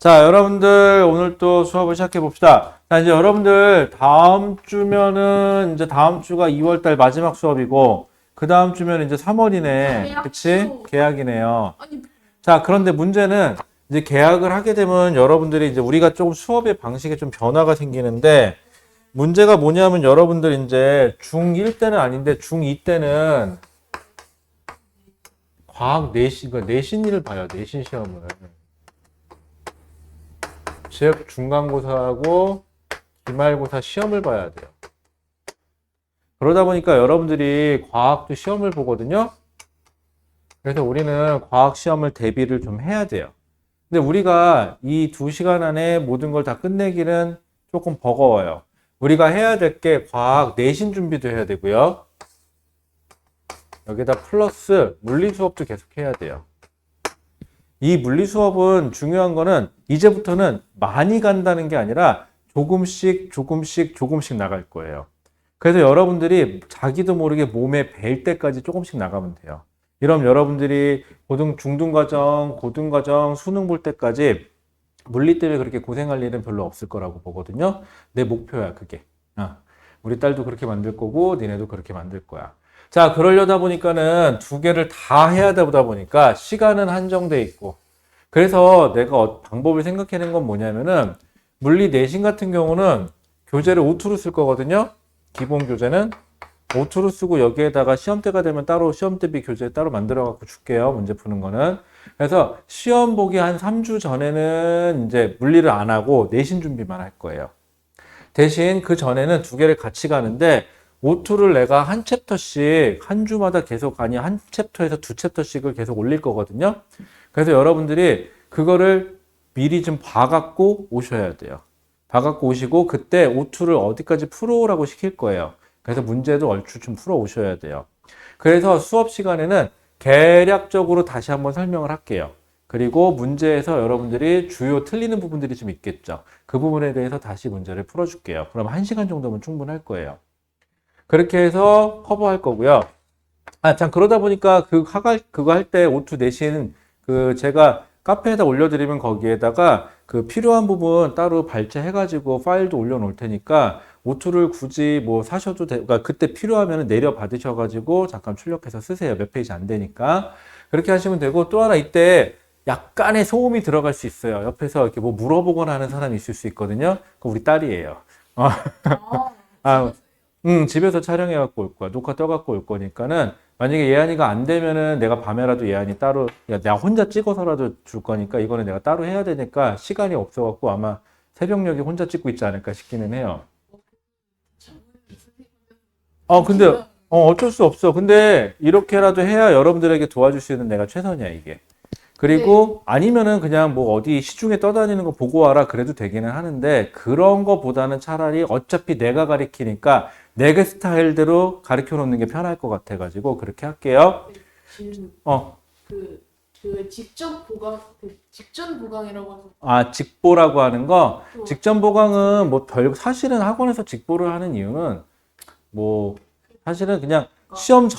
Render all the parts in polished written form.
자, 여러분들 오늘 또 수업을 시작해 봅시다. 자, 이제 여러분들 다음 주면은 이제 다음 주가 2월 달 마지막 수업이고 그 다음 주면 이제 3월이네. 그치? 개학이네요. 아니, 자, 그런데 문제는 이제 개학을 하게 되면 여러분들이 이제 우리가 조금 수업의 방식에 좀 변화가 생기는데 문제가 뭐냐면 여러분들 이제 중1 때는 아닌데 중2 때는 과학 내신, 그러니까 내신일을 봐요. 내신 시험을. 즉 중간고사하고 기말고사 시험을 봐야 돼요. 그러다 보니까 여러분들이 과학도 시험을 보거든요. 그래서 우리는 과학 시험을 대비를 좀 해야 돼요. 근데 우리가 이 2시간 안에 모든 걸 다 끝내기는 조금 버거워요. 우리가 해야 될 게 과학 내신 준비도 해야 되고요. 여기다 플러스 물리 수업도 계속 해야 돼요. 이 물리 수업은 중요한 거는 이제부터는 많이 간다는 게 아니라 조금씩 나갈 거예요. 그래서 여러분들이 자기도 모르게 몸에 뵐 때까지 조금씩 나가면 돼요. 이러면 여러분들이 중등과정, 고등과정, 수능 볼 때까지 물리 때문에 그렇게 고생할 일은 별로 없을 거라고 보거든요. 내 목표야, 그게. 우리 딸도 그렇게 만들 거고 니네도 그렇게 만들 거야. 자, 그러려다 보니까는 두 개를 다 해야 되다 보니까 시간은 한정돼 있고. 그래서 내가 방법을 생각해낸 건 뭐냐면은 물리 내신 같은 경우는 교재를 오투로 쓸 거거든요. 기본 교재는 오투로 쓰고 여기에다가 시험 때가 되면 따로 시험 대비 교재 따로 만들어 갖고 줄게요. 문제 푸는 거는. 그래서 시험 보기 한 3주 전에는 이제 물리를 안 하고 내신 준비만 할 거예요. 대신 그 전에는 두 개를 같이 가는데 오투를 내가 한 챕터씩 한 주마다 계속 한 챕터에서 두 챕터씩을 계속 올릴 거거든요. 그래서 여러분들이 그거를 미리 좀 봐갖고 오셔야 돼요. 봐갖고 오시고 그때 오투를 어디까지 풀어오라고 시킬 거예요. 그래서 문제도 얼추 좀 풀어 오셔야 돼요. 그래서 수업 시간에는 개략적으로 다시 한번 설명을 할게요. 그리고 문제에서 여러분들이 주요 틀리는 부분들이 좀 있겠죠. 그 부분에 대해서 다시 문제를 풀어줄게요. 그럼 1시간 정도면 충분할 거예요. 그렇게 해서 커버할 거고요. 참, 그러다 보니까 그거 할 때 오투 내신 제가 카페에다 올려드리면 거기에다가 그 필요한 부분 따로 발췌해가지고 파일도 올려놓을 테니까 오투를 굳이 뭐 사셔도 되고, 그러니까 그때 필요하면 내려 받으셔가지고 잠깐 출력해서 쓰세요. 몇 페이지 안 되니까. 그렇게 하시면 되고 또 하나 이때 약간의 소음이 들어갈 수 있어요. 옆에서 이렇게 뭐 물어보거나 하는 사람이 있을 수 있거든요. 그 우리 딸이에요. 집에서 촬영해갖고 올 거야. 녹화 떠갖고 올 거니까는 만약에 예안이가 안 되면은 내가 밤에라도 예안이 따로, 내가 혼자 찍어서라도 줄 거니까 이거는 내가 따로 해야 되니까 시간이 없어갖고 아마 새벽녘에 혼자 찍고 있지 않을까 싶기는 해요. 근데, 어쩔 수 없어. 근데 이렇게라도 해야 여러분들에게 도와줄 수 있는 내가 최선이야, 이게. 그리고 아니면은 그냥 뭐 어디 시중에 떠다니는 거 보고 와라 그래도 되기는 하는데 그런 거보다는 차라리 어차피 내가 가르치니까 내 스타일대로 가르쳐 놓는 게 편할 것 같아가지고 그렇게 할게요. 질문. 어. 직전 보강이라고 해서. 직보라고 하는 거. 직전 보강은 뭐 사실은 학원에서 직보를 하는 이유는 뭐 사실은 그냥 시험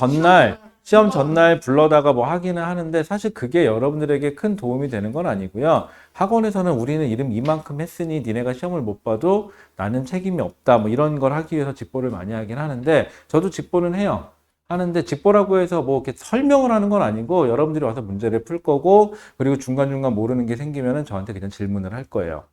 전날 불러다가 뭐 하기는 하는데 사실 그게 여러분들에게 큰 도움이 되는 건 아니고요. 학원에서는 우리는 이름 이만큼 했으니 니네가 시험을 못 봐도 나는 책임이 없다. 뭐 이런 걸 하기 위해서 직보를 많이 하긴 하는데 저도 직보는 해요. 하는데 직보라고 해서 뭐 이렇게 설명을 하는 건 아니고 여러분들이 와서 문제를 풀 거고 그리고 중간중간 모르는 게 생기면은 저한테 그냥 질문을 할 거예요.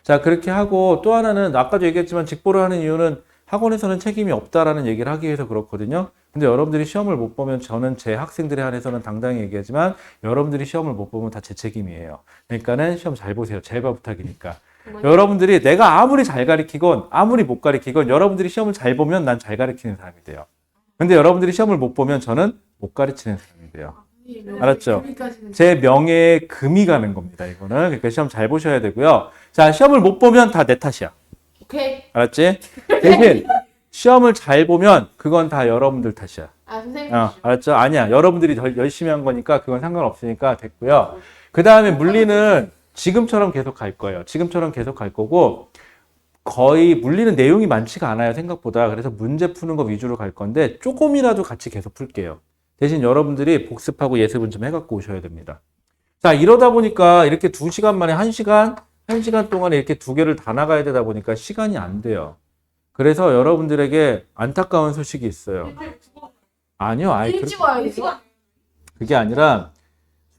자, 그렇게 하고 또 하나는 아까도 얘기했지만 직보를 하는 이유는 학원에서는 책임이 없다라는 얘기를 하기 위해서 그렇거든요. 근데 여러분들이 시험을 못 보면 저는 제 학생들에 한해서는 당당히 얘기하지만 여러분들이 시험을 못 보면 다 제 책임이에요. 그러니까는 시험 잘 보세요. 제발 부탁이니까. 여러분들이 내가 아무리 잘 가르치건 아무리 못 가르치건 여러분들이 시험을 잘 보면 난 잘 가르치는 사람이 돼요. 근데 여러분들이 시험을 못 보면 저는 못 가르치는 사람이 돼요. 알았죠? 제 명예에 금이 가는 겁니다. 이거는. 그러니까 시험 잘 보셔야 되고요. 자, 시험을 못 보면 다 내 탓이야. 오케이. 알았지? 대신 시험을 잘 보면 그건 다 여러분들 탓이야. 선생님. 알았죠? 아니야. 여러분들이 더 열심히 한 거니까 그건 상관없으니까 됐고요. 그 다음에 물리는 지금처럼 계속 갈 거예요. 지금처럼 계속 갈 거고 거의 물리는 내용이 많지가 않아요. 생각보다. 그래서 문제 푸는 거 위주로 갈 건데 조금이라도 같이 계속 풀게요. 대신 여러분들이 복습하고 예습은 좀 해갖고 오셔야 됩니다. 자, 이러다 보니까 이렇게 2시간 만에 1시간 1시간 동안에 이렇게 두 개를 다 나가야 되다 보니까 시간이 안 돼요. 그래서 여러분들에게 안타까운 소식이 있어요. 아니요, 일찍 와요. 일찍 와. 그게 아니라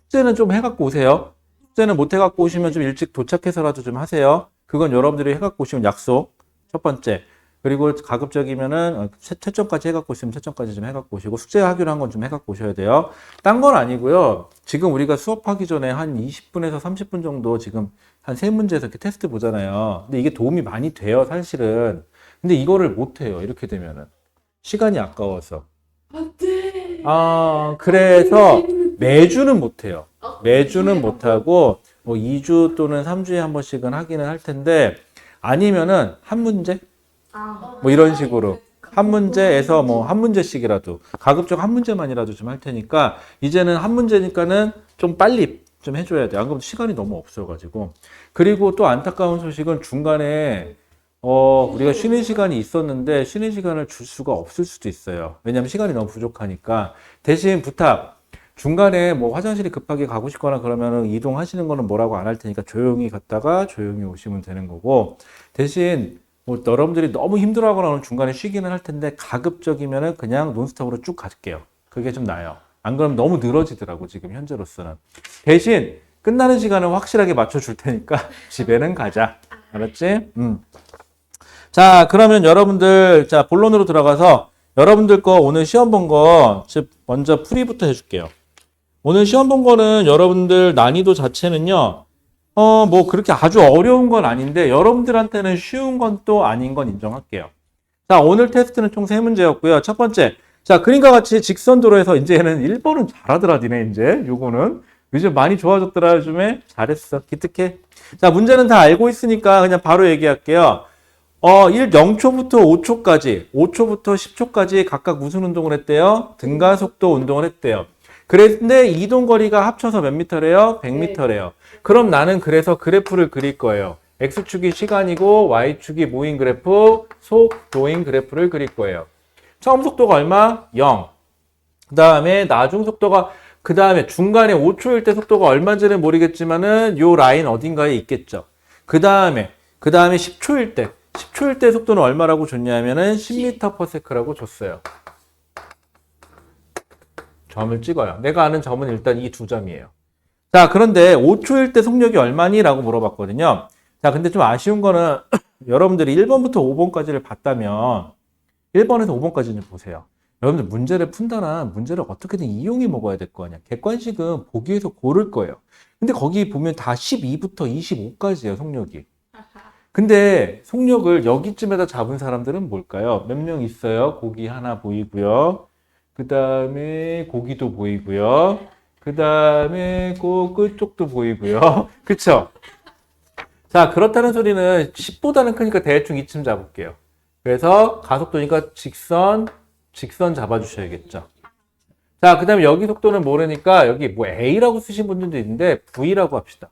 숙제는 좀 해갖고 오세요. 숙제는 못 해갖고 오시면 좀 일찍 도착해서라도 좀 하세요. 그건 여러분들이 해갖고 오시면 약속. 첫 번째. 그리고 가급적이면은 채점까지 해갖고 오시면 채점까지 좀 해갖고 오시고 숙제하기로 한 건 좀 해갖고 오셔야 돼요. 딴 건 아니고요. 지금 우리가 수업하기 전에 한 20분에서 30분 정도 지금 한 3문제에서 이렇게 테스트 보잖아요. 근데 이게 도움이 많이 돼요, 사실은. 근데 이거를 못 해요, 이렇게 되면은. 시간이 아까워서. 안 돼. 그래서 매주는 못 해요. 매주는 못 하고 뭐 2주 또는 3주에 한 번씩은 하기는 할 텐데 아니면은 한 문제? 뭐 이런 식으로 한 문제에서 뭐 한 문제씩이라도 가급적 한 문제만이라도 좀 할 테니까 이제는 한 문제니까는 좀 빨리 좀 해줘야 돼. 안 그러면 시간이 너무 없어가지고. 그리고 또 안타까운 소식은 중간에 우리가 쉬는 시간이 있었는데 쉬는 시간을 줄 수가 없을 수도 있어요. 왜냐하면 시간이 너무 부족하니까. 대신 부탁. 중간에 뭐 화장실이 급하게 가고 싶거나 그러면은 이동하시는 거는 뭐라고 안 할 테니까 조용히 갔다가 조용히 오시면 되는 거고. 대신 뭐 여러분들이 너무 힘들어하거나 하면 중간에 쉬기는 할 텐데 가급적이면은 그냥 논스톱으로 쭉 갈게요. 그게 좀 나아요. 안 그러면 너무 늘어지더라고 지금 현재로서는. 대신 끝나는 시간은 확실하게 맞춰줄 테니까 집에는 가자. 알았지? 자, 그러면 여러분들 자 본론으로 들어가서 여러분들 거 오늘 시험 본 거 먼저 풀이부터 해줄게요. 오늘 시험 본 거는 여러분들 난이도 자체는요. 뭐 그렇게 아주 어려운 건 아닌데 여러분들한테는 쉬운 건 또 아닌 건 인정할게요. 자, 오늘 테스트는 총 3문제였고요. 첫 번째. 자, 그림과 같이 직선도로에서 이제는 1번은 잘하더라, 니네 이제. 요거는. 요즘 많이 좋아졌더라, 요즘에. 잘했어. 기특해. 자, 문제는 다 알고 있으니까 그냥 바로 얘기할게요. 0초부터 5초까지, 5초부터 10초까지 각각 무슨 운동을 했대요? 등가속도 운동을 했대요. 그런데 이동거리가 합쳐서 몇 미터래요? 100미터래요. 그럼 나는 그래서 그래프를 그릴 거예요. X축이 시간이고 Y축이 뭐인 그래프? 속도인 그래프를 그릴 거예요. 처음 속도가 얼마? 0. 그 다음에 나중 속도가 그 다음에 중간에 5초일 때 속도가 얼마인지는 모르겠지만은 요 라인 어딘가에 있겠죠. 그 다음에 10초일 때 10초일 때 속도는 얼마라고 줬냐면은 10m/s라고 줬어요. 점을 찍어요. 내가 아는 점은 일단 이 두 점이에요. 자, 그런데 5초일 때 속력이 얼마니? 라고 물어봤거든요. 자, 근데 좀 아쉬운 거는 여러분들이 1번부터 5번까지를 봤다면 1번에서 5번까지는 보세요. 여러분들 문제를 푼다나 문제를 어떻게든 이용해 먹어야 될 거 아니야. 객관식은 보기에서 고를 거예요. 근데 거기 보면 다 12부터 25까지예요, 속력이. 근데 속력을 여기쯤에다 잡은 사람들은 뭘까요? 몇 명 있어요? 고기 하나 보이고요. 그 다음에 고기도 보이고요. 그 다음에 그 끝쪽도 보이고요. 그쵸? 자, 그렇다는 소리는 10보다는 크니까 대충 이쯤 잡을게요. 그래서 가속도니까 직선 잡아주셔야겠죠. 자, 그 다음에 여기 속도는 모르니까 여기 뭐 A라고 쓰신 분들도 있는데 V라고 합시다.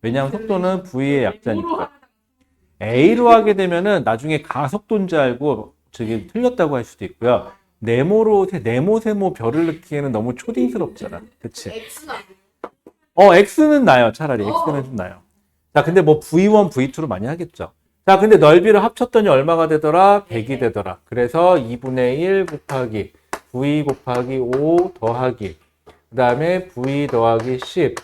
왜냐하면 속도는 V의 약자니까. A로 하게 되면은 나중에 가속도인지 알고 저기 틀렸다고 할 수도 있고요. 네모, 세모 별을 넣기에는 너무 초딩스럽잖아. 그치? X는 아니에요. X는 나요. 차라리. X는 좀 나요. 자, 근데 뭐 V1, V2로 많이 하겠죠. 자, 근데 넓이를 합쳤더니 얼마가 되더라? 100이 되더라. 그래서 2분의 1 곱하기 V 곱하기 5 더하기 그 다음에 V 더하기 10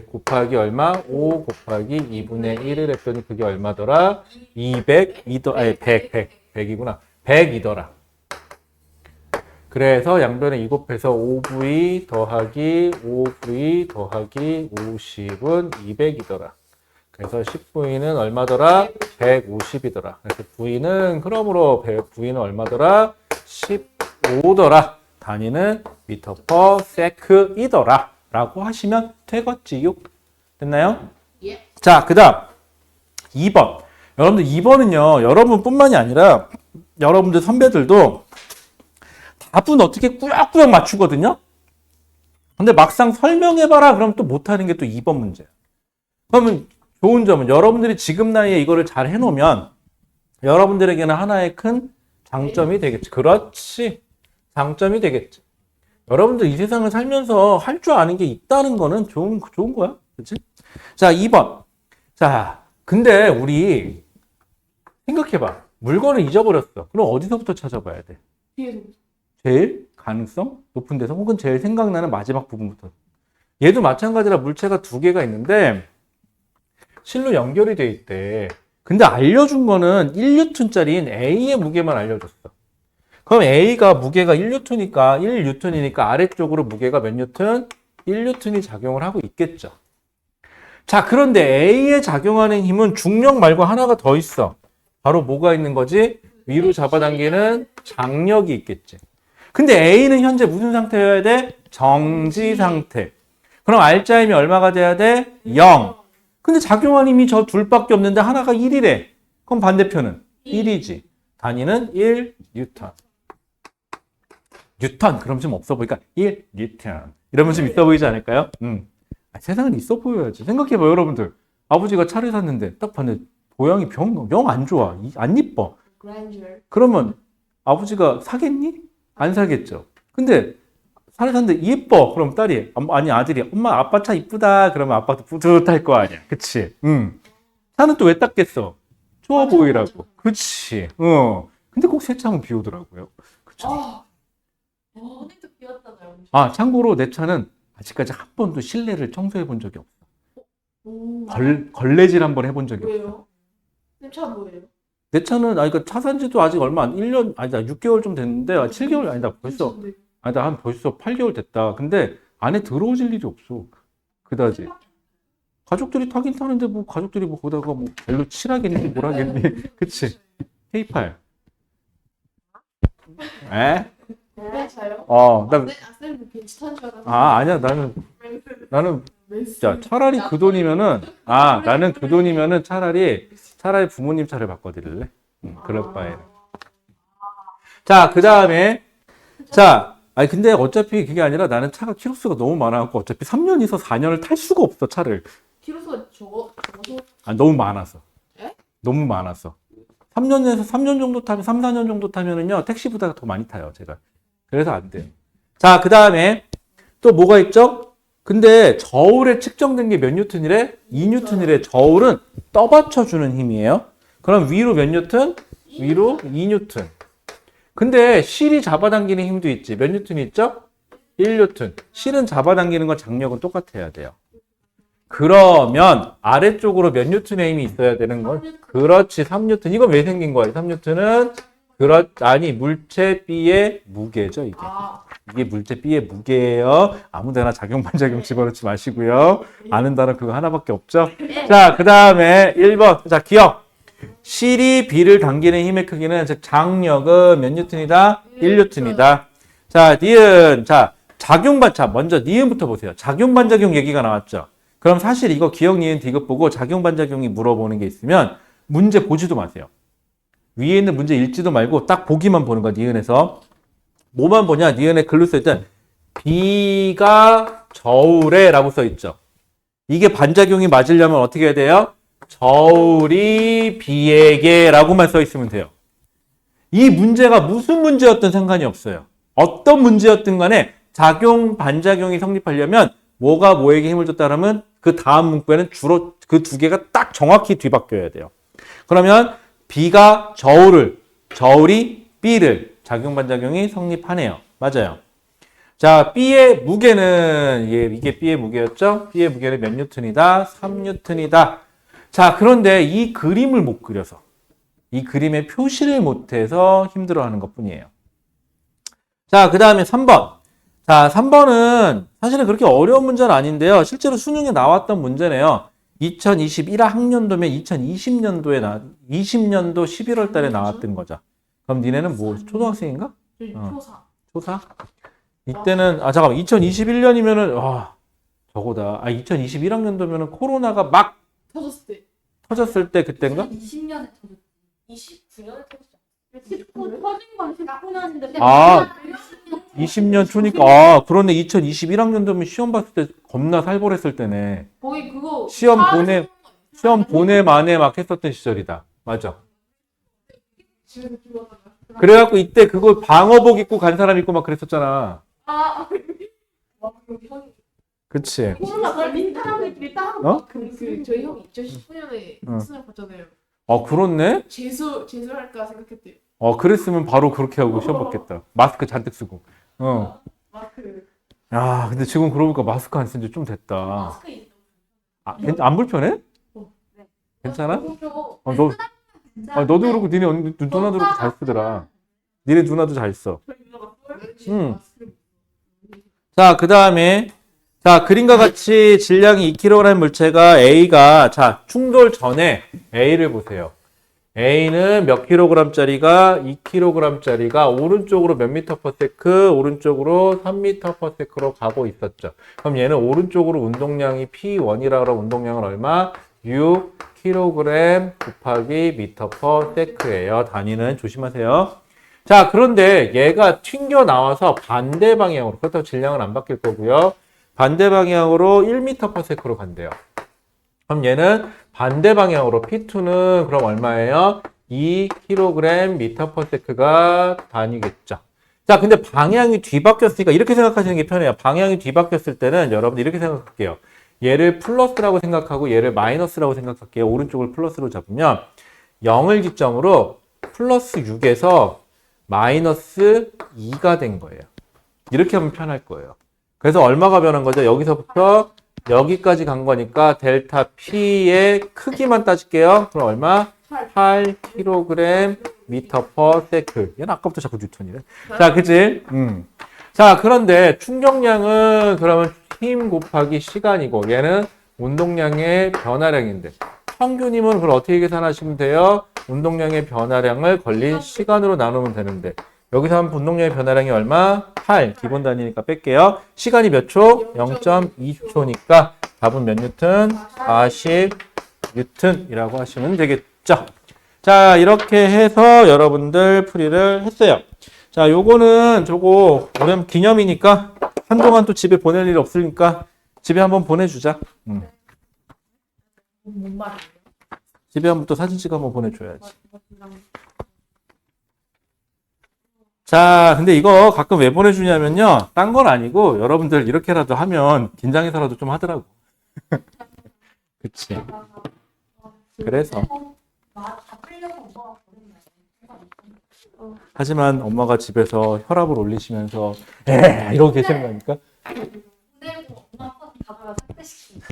곱하기 얼마? 5 곱하기 2분의 1을 했더니 그게 얼마더라? 100이더라. 그래서 양변에 2 곱해서 5V 더하기 5V 더하기 50은 200이더라. 그래서 10V는 얼마더라? 150이더라. 그래서 V는 그러므로 V는 얼마더라? 15더라. 단위는 미터 퍼 세크이더라. 라고 하시면 되겠지요. 됐나요? 예. 자, 그 다음 2번. 여러분들 2번은요. 여러분뿐만이 아니라 여러분들 선배들도 답은 어떻게 꾸역꾸역 맞추거든요. 근데 막상 설명해봐라 그러면 또 못하는 게 또 2번 문제예요. 그러면 좋은 점은 여러분들이 지금 나이에 이거를 잘 해놓으면 여러분들에게는 하나의 큰 장점이 되겠지. 그렇지. 장점이 되겠지. 여러분들 이 세상을 살면서 할 줄 아는 게 있다는 거는 좋은 거야. 그렇지? 자, 2번. 자, 근데 우리 생각해봐. 물건을 잊어버렸어. 그럼 어디서부터 찾아봐야 돼? 뒤에서. 제일 가능성 높은 데서 혹은 제일 생각나는 마지막 부분부터. 얘도 마찬가지라 물체가 두 개가 있는데 실로 연결이 돼 있대. 근데 알려준 거는 1뉴턴짜리인 A의 무게만 알려줬어. 그럼 A가 무게가 1뉴턴이니까 1뉴턴이니까 아래쪽으로 무게가 몇 뉴턴? 1뉴턴이 작용을 하고 있겠죠. 자, 그런데 A에 작용하는 힘은 중력 말고 하나가 더 있어. 바로 뭐가 있는 거지? 위로 잡아당기는 장력이 있겠지. 근데 A는 현재 무슨 상태여야 돼? 정지 상태. 그럼 R자 힘이 얼마가 돼야 돼? 0. 근데 작용하는 힘이 저 둘밖에 없는데 하나가 1이래. 그럼 반대편은 1이지. 단위는 1뉴턴. 뉴턴 그럼 좀 없어 보니까 1뉴턴. 이러면 좀 있어 보이지 않을까요? 세상은 있어 보여야지. 생각해봐요, 여러분들. 아버지가 차를 샀는데 딱 봤는데 모양이 영 안 좋아. 안 이뻐. 그러면 아버지가 사겠니? 안 사겠죠. 근데 차를 샀는데 예뻐. 그럼 딸이 아니 아들이 엄마 아빠 차 이쁘다. 그러면 아빠도 뿌듯할 거 아니야. 그치? 차는 또 왜 닦겠어? 좋아 보이라고. 그치? 근데 꼭 세차하면 비 오더라고요. 그쵸? 오늘도 비웠잖아요. 아, 참고로 내 차는 아직까지 한 번도 실내를 청소해 본 적이 없어. 걸레질 한 번 해본 적이 없어. 왜요? 차 뭐예요? 내 차는, 그러니까 차 산지도 아직 얼마 안, 1년, 아니다, 6개월 좀 됐는데, 7개월, 아니다, 벌써, 아니다, 한 벌써 8개월 됐다. 근데 안에 들어오질 일이 없어. 그다지. 가족들이 타긴 타는데, 뭐, 가족들이 뭐, 거기다가 뭐, 별로 칠하겠니? 뭘 하겠니? 그치? K8. 에? 네, 저요? 쌤도 괜찮은 줄 알았는데. 아니야, 나는, 자, 차라리 그 돈이면은, 나는 그 돈이면은 차라리 부모님 차를 바꿔드릴래? 그럴 바에. 자, 그 다음에, 근데 어차피 그게 아니라 나는 차가 키로수가 너무 많아갖고 어차피 3년에서 4년을 탈 수가 없어, 차를. 키로수가 적어서? 너무 많아서. 에? 너무 많아서. 3년에서 3년 정도 타면, 3, 4년 정도 타면은요, 택시보다 더 많이 타요, 제가. 그래서 안 돼요. 자, 그 다음에 또 뭐가 있죠? 근데 저울에 측정된 게 몇 뉴턴이래? 2뉴턴이래. 저울은 떠받쳐주는 힘이에요. 그럼 위로 몇 뉴턴? 위로 2뉴턴. 근데 실이 잡아당기는 힘도 있지. 몇 뉴턴이 있죠? 1뉴턴. 실은 잡아당기는 건 장력은 똑같아야 돼요. 그러면 아래쪽으로 몇 뉴턴의 힘이 있어야 되는 건? 그렇지, 3뉴턴. 이건 왜 생긴 거야? 3뉴턴은 물체 B의 무게죠, 이게. 이게 물체 B의 무게예요. 아무데나 작용 반작용 집어넣지 마시고요. 아는 단어 그거 하나밖에 없죠. 자, 그 다음에 1번. 자, 기억. 실이 B를 당기는 힘의 크기는 즉 장력은 몇 뉴턴이다? 1뉴턴이다. 자, 니은. 자, 먼저 니은부터 보세요. 작용 반작용 얘기가 나왔죠. 그럼 사실 이거 기억 니은 디귿 보고 작용 반작용이 물어보는 게 있으면 문제 보지도 마세요. 위에 있는 문제 읽지도 말고 딱 보기만 보는 거야, 니은에서. 뭐만 보냐? 니은에 글로 써있던 B가 저울에 라고 써있죠. 이게 반작용이 맞으려면 어떻게 해야 돼요? 저울이 B에게 라고만 써있으면 돼요. 이 문제가 무슨 문제였든 상관이 없어요. 어떤 문제였든 간에 작용, 반작용이 성립하려면 뭐가 뭐에게 힘을 줬다 그러면 그 다음 문구에는 주로 그 두 개가 딱 정확히 뒤바뀌어야 돼요. 그러면 B가 저울이 B를 작용 반작용이 성립하네요. 맞아요. 자, B의 무게는 이게 B의 무게였죠? B의 무게는 몇 뉴턴이다? 3뉴턴이다. 자, 그런데 이 그림을 못 그려서 이 그림의 표시를 못해서 힘들어하는 것뿐이에요. 자, 그 다음에 3번. 자, 3번은 사실은 그렇게 어려운 문제는 아닌데요. 실제로 수능에 나왔던 문제네요. 2021학년도면 2020년도에 20년도 11월 달에 나왔던 거죠. 그럼 니네는 뭐 초등학생인가? 초사? 이때는 잠깐만 2021년이면은 저거다. 2021학년도면은 코로나가 막 터졌을 때 그때인가? 20년에 터졌지. 29년에 터졌죠. 19 터진 건 19년인데. 20년 초니까 그런데 2021학년도면 시험 봤을 때 겁나 살벌했을 때네. 거기 그거 시험 보내 만에 막 했었던 시절이다. 맞아. 그래갖고 이때 그거 방어복 입고 간 사람 있고 막 그랬었잖아. 그치? 코로나 걸린 사람들끼리 따로 어? 저희 형 2019년에 응. 수능 봤잖아요. 그렇네? 재수할까 생각했대요. 그랬으면 바로 그렇게 하고 시험 봤겠다. 마스크 잔뜩 쓰고. 마크. 야, 근데 지금 그러고 보니까 마스크 안 쓴 지 좀 됐다. 마스크 있는 안 불편해? 네. 괜찮아? 저 너도 그렇고 니네 누나도 그렇고 잘 쓰더라. 니네 누나도 잘 써. 저희 누나가 응. 마스크를 자, 그 다음에 자, 그림과 같이 질량이 2kg 물체가 A가 자, 충돌 전에 A를 보세요. A는 몇 킬로그램짜리가 2kg짜리가 오른쪽으로 몇 미터 퍼 세크, 오른쪽으로 3미터 퍼 세크로 가고 있었죠. 그럼 얘는 오른쪽으로 운동량이 P1이라고 하면 운동량은 얼마? 6kg 곱하기 미터 퍼 세크예요. 단위는 조심하세요. 자, 그런데 얘가 튕겨 나와서 반대 방향으로, 그렇다고 질량은 안 바뀔 거고요. 반대 방향으로 1m per sec로 간대요. 그럼 얘는 반대 방향으로 P2는 그럼 얼마예요? 2kg 미터 per sec가 단위겠죠. 자, 근데 방향이 뒤바뀌었으니까 이렇게 생각하시는 게 편해요. 방향이 뒤바뀌었을 때는 여러분들 이렇게 생각할게요. 얘를 플러스라고 생각하고 얘를 마이너스라고 생각할게요. 오른쪽을 플러스로 잡으면 0을 기점으로 플러스 6에서 마이너스 2가 된 거예요. 이렇게 하면 편할 거예요. 그래서 얼마가 변한 거죠? 여기서부터 여기까지 간 거니까 델타 P의 크기만 따질게요. 그럼 얼마? 8kg 미터 퍼 세크. 얘는 아까부터 자꾸 뉴턴이래. 자, 그치? 자, 그런데 충격량은 그러면 힘 곱하기 시간이고 얘는 운동량의 변화량인데 평균이면 그걸 어떻게 계산하시면 돼요? 운동량의 변화량을 걸린 시간으로 나누면 되는데 여기서 한 운동량의 변화량이 얼마? 8. 기본 단위니까 뺄게요. 시간이 몇 초? 0.2초니까 답은 몇 뉴턴? 40 뉴턴이라고 하시면 되겠죠. 자, 이렇게 해서 여러분들 풀이를 했어요. 자, 요거는 저거 오랜 기념이니까 한동안 또 집에 보낼 일 없으니까 집에 한번 보내주자. 뭔 말이에요? 집에 한번 또 사진 찍어 한번 보내줘야지. 자, 근데 이거 가끔 왜 보내주냐면요. 딴 건 아니고 여러분들 이렇게라도 하면 긴장해서라도 좀 하더라고. 그치. 그래서. 다 풀려서 오빠가 보냈나요? 하지만 엄마가 집에서 혈압을 올리시면서 이러고 계시는 거니까. 근데 엄마 아빠 가다가 삭제시키는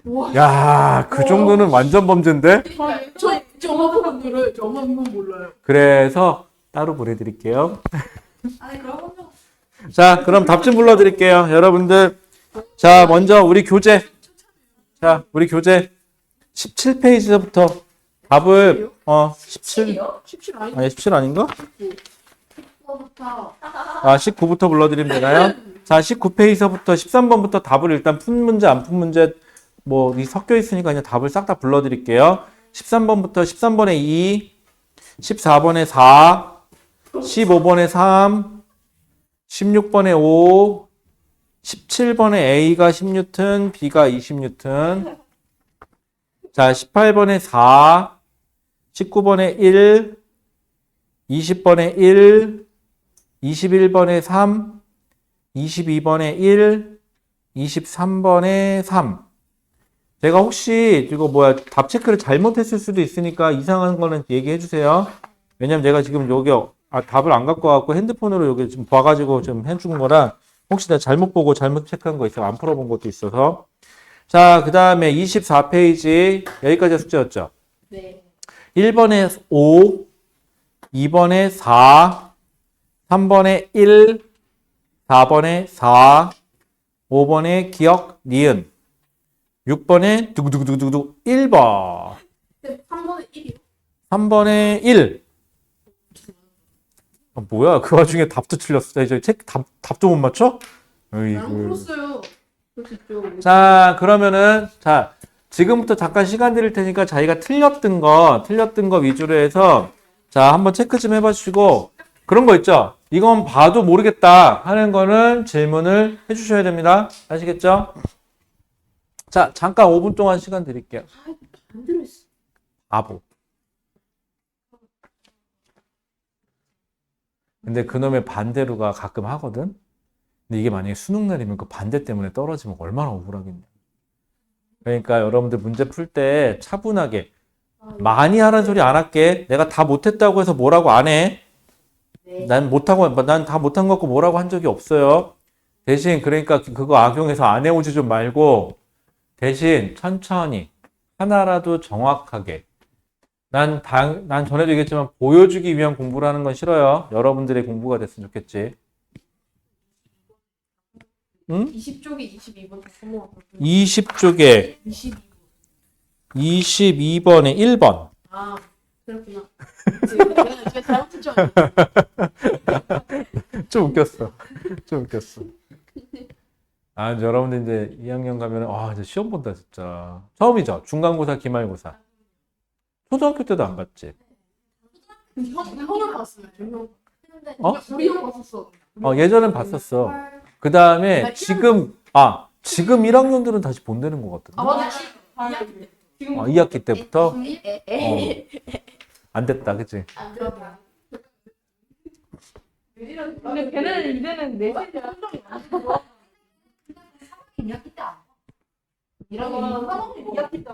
우와. 야, 그 정도는 완전 범죄인데? 저 엄마 들어요. 저 엄마 이건 몰라요. 그래서 따로 보내드릴게요. 아니 그런 건 좀. 자, 그럼 답 좀 불러드릴게요. 여러분들. 자, 먼저 우리 교재. 자, 우리 교재 17페이지부터 답을, 17, 17 아니 아니, 17 아닌가? 19부터 19부터 불러드리면 되나요? 자, 19페이지부터 13번부터 답을 일단 푼 문제, 안 푼 문제, 뭐, 이 섞여 있으니까 그냥 답을 싹 다 불러드릴게요. 13번부터 13번에 2, 14번에 4, 15번에 3, 16번에 5, 17번에 A가 10뉴턴, B가 20뉴턴. 자, 18번에 4, 19번에 1, 20번에 1, 21번에 3, 22번에 1, 23번에 3. 제가 혹시 이거 답 체크를 잘못했을 수도 있으니까 이상한 거는 얘기해 주세요. 왜냐면 제가 지금 여기 답을 안 갖고 와갖고 핸드폰으로 여기 좀 봐가지고 좀 해준 거라 혹시 내가 잘못 보고 잘못 체크한 거 있으면 안 풀어본 것도 있어서. 자, 그 다음에 24페이지 여기까지 숙제였죠. 네. 1번에 5, 2번에 4, 3번에 1, 4번에 4, 5번에 기억, 니은, 6번에 두구두구두구두구 1번, 3번에 1이요. 3번에 1. 뭐야, 그 와중에 답도 틀렸어. 이제 답도 못 맞춰? 나랑 풀었어요. 그럴 수 있죠. 자, 그러면은, 자, 지금부터 잠깐 시간 드릴 테니까 자기가 틀렸던 거 위주로 해서, 자, 한번 체크 좀 해봐 주시고, 그런 거 있죠? 이건 봐도 모르겠다 하는 거는 질문을 해주셔야 됩니다. 아시겠죠? 자, 잠깐 5분 동안 시간 드릴게요. 반대로 했어. 바보. 근데 그놈의 반대로가 가끔 하거든? 근데 이게 만약에 수능 날이면 그 반대 때문에 떨어지면 얼마나 억울하겠냐. 그러니까 여러분들 문제 풀 때 차분하게 많이 하라는 소리 안 할게. 내가 다 못했다고 해서 뭐라고 안 해. 네. 난 다 못한 거 갖고 뭐라고 한 적이 없어요. 대신 그러니까 그거 악용해서 안 해오지 좀 말고 대신 천천히 하나라도 정확하게 난 전에도 얘기했지만 보여주기 위한 공부를 하는 건 싫어요. 여러분들의 공부가 됐으면 좋겠지. 응? 20쪽이 22번 넘어갔거든요. 20쪽에 22번. 22번에 1번. 아, 그렇구나. 제가 잘못한 줄 알았어요. 좀 웃겼어. 좀 웃겼어. 아, 이제 여러분들 이제 2학년 가면 이제 시험 본다 진짜. 처음이죠. 중간고사, 기말고사. 초등학교 때도 안 봤지. 형을 봤어요. 형. 어? 우리 형 봤었어. 예전엔 봤었어. 그 다음에 지금 1학년들은 다시 본다는 것 같은데. 아, 맞아. 2학기 때. 지금 2학기 때부터? 에. 안 됐다, 그치? 안 들어가. 근데 걔네는 이제는 내 세대야. 이학기 때 안. 이러면 2학기 때.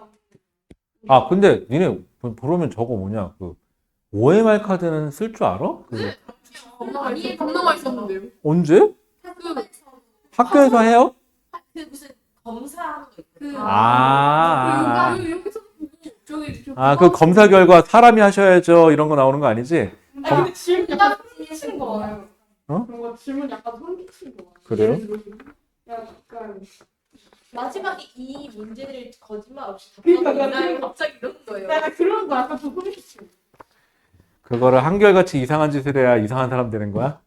근데 니네 보면 저거 뭐냐, OMR 카드는 쓸 줄 알아? 겁나 맛있었는데요. 언제? 그 학교에서 해요? 무슨 검사하는 거 있고. 여기서 저기 그 검사 결과 사람이 하셔야죠. 이런 거 나오는 거 아니지? 근데 질문 약간 소름 거 같아요. 어? 그런 거 질문 약간 소름 끼치는 거 같아요. 그래요? 약간 마지막에 이 문제를 거짓말 없이 그러니까 답하면 갑자기 이러는 거예요. 약간 그런 거 약간 좀 소름 끼치는 거. 그거를 한결같이 이상한 짓을 해야 이상한 사람 되는 거야?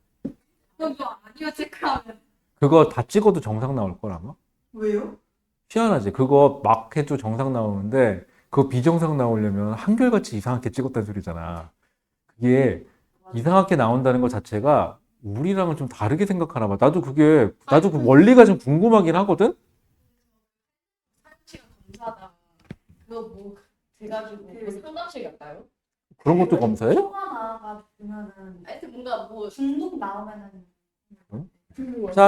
그거 아니요 체크하면. 그거 다 찍어도 정상 나올 걸 아마? 왜요? 희한하지. 그거 막 해도 정상 나오는데 그거 비정상 나오려면 한결같이 이상하게 찍었다는 소리잖아. 그게 이상하게 나온다는 것 자체가 우리랑은 좀 다르게 생각하나 봐. 나도 그 원리가 좀 궁금하긴 하거든? 상치가 검사다. 그거 뭐 돼가지고 그 상담실 갈까요? 그런 것도 검사해? 초가 나와가지고면은 하여튼 뭔가 뭐 중독 나오면은 자,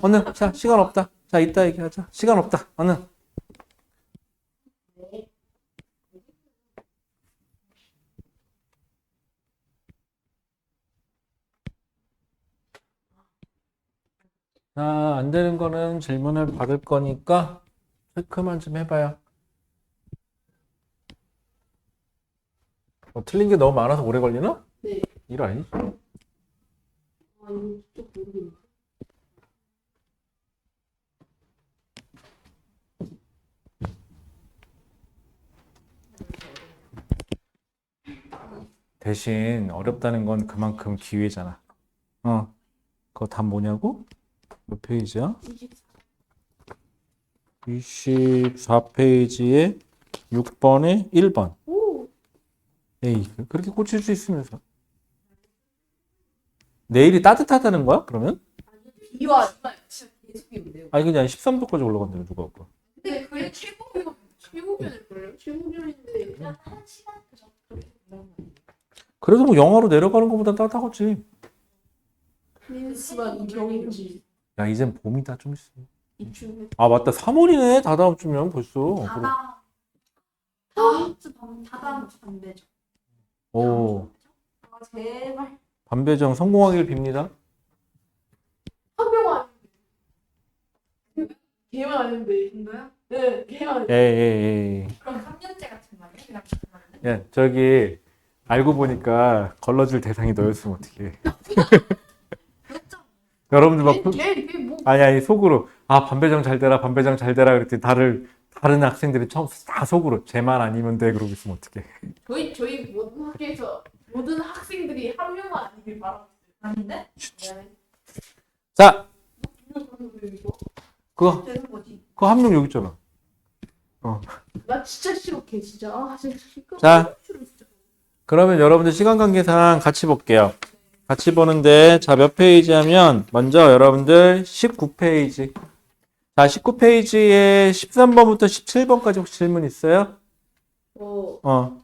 얼른. 자, 시간 없다. 자, 이따 얘기하자. 시간 없다. 얼른. 자, 안 되는 거는 질문을 받을 거니까 체크만 좀 해봐요. 틀린 게 너무 많아서 오래 걸리나? 네. 일 아니지? 이쪽 모르겠네. 대신 어렵다는 건 그만큼 기회잖아. 그거 답 뭐냐고? 몇 페이지야? 24페이지에 6번에 1번. 오. 에이, 그렇게 꽂힐 수 있으면서. 내일이 따뜻하다는 거야? 그러면? 이와 진짜 계속 비운데요. 아니, 그냥 13도까지 올라간다요, 누가 아까. 근데 그게 최고면일걸요? 최고면인데 그냥 한 시간 그 정도. 그래도 뭐 영하로 내려가는 것보다 따뜻하겠지. 펜스만 이경인지 야, 이젠 봄이다, 좀 있어. 이쯤에 맞다. 3월이네. 다 다음 주면 벌써. 다다음 주 반대죠. 오, 제발. 반배정 성공하길 빕니다. 한 명 아닌데 걔만 아닌데 진짜요? 네 걔만 아닌데 에이. 그럼 3년째 같은 말이야? 그냥 야, 저기, 알고 보니까 걸러줄 대상이 너였으면 어떡해. 여러분들 막, 걔뭐 아니, 속으로, 반배정 잘 되라, 반배정 잘 되라, 그랬더니 다른 학생들이 처음 다 속으로, 쟤만 아니면 돼, 그러고 있으면 어떡해. 저희 모든 학교에서 모든 학생들이 한 명만 아니길 바라고 아닌데? 자, 있어요. 되는 거지. 그거 한 명 여기 있잖아. 나 진짜 싫어 걔 진짜 진짜 자, 그러면 여러분들 시간 관계상 같이 볼게요. 같이 보는데, 자, 몇 페이지 하면, 먼저 여러분들 19페이지. 자, 19페이지에 13번부터 17번까지 혹시 질문 있어요? 15번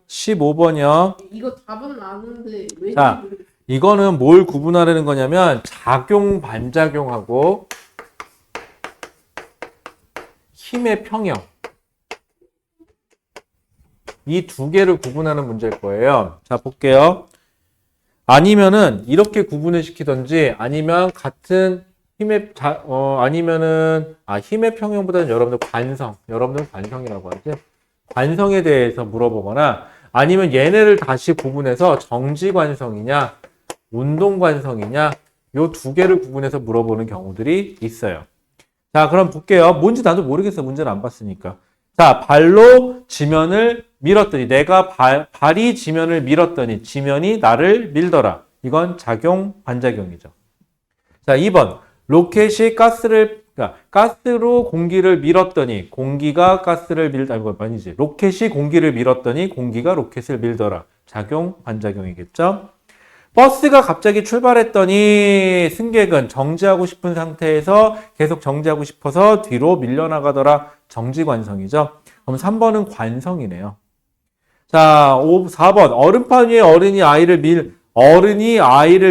15번이요. 이거 답은 아는데 왠지 자, 모르겠어. 이거는 뭘 구분하려는 거냐면 작용, 반작용하고 힘의 평형. 이 두 개를 구분하는 문제일 거예요. 자, 볼게요. 아니면은 이렇게 구분을 시키던지 아니면 같은 힘의 힘의 평형보다는 여러분들 관성이라고 하지. 관성에 대해서 물어보거나 아니면 얘네를 다시 구분해서 정지관성이냐 운동관성이냐 요 두 개를 구분해서 물어보는 경우들이 있어요. 자, 그럼 볼게요. 뭔지 나도 모르겠어. 문제를 안 봤으니까. 자, 발로 지면을 밀었더니 내가 발이 지면을 밀었더니 지면이 나를 밀더라. 이건 작용, 반작용이죠. 자, 2번. 로켓이 가스로 공기를 밀었더니 공기가 가스를 아니지. 로켓이 공기를 밀었더니 공기가 로켓을 밀더라. 작용, 반작용이겠죠. 버스가 갑자기 출발했더니 승객은 정지하고 싶은 상태에서 계속 정지하고 싶어서 뒤로 밀려나가더라. 정지관성이죠. 그럼 3번은 관성이네요. 자, 4번. 얼음판 위에 어른이 아이를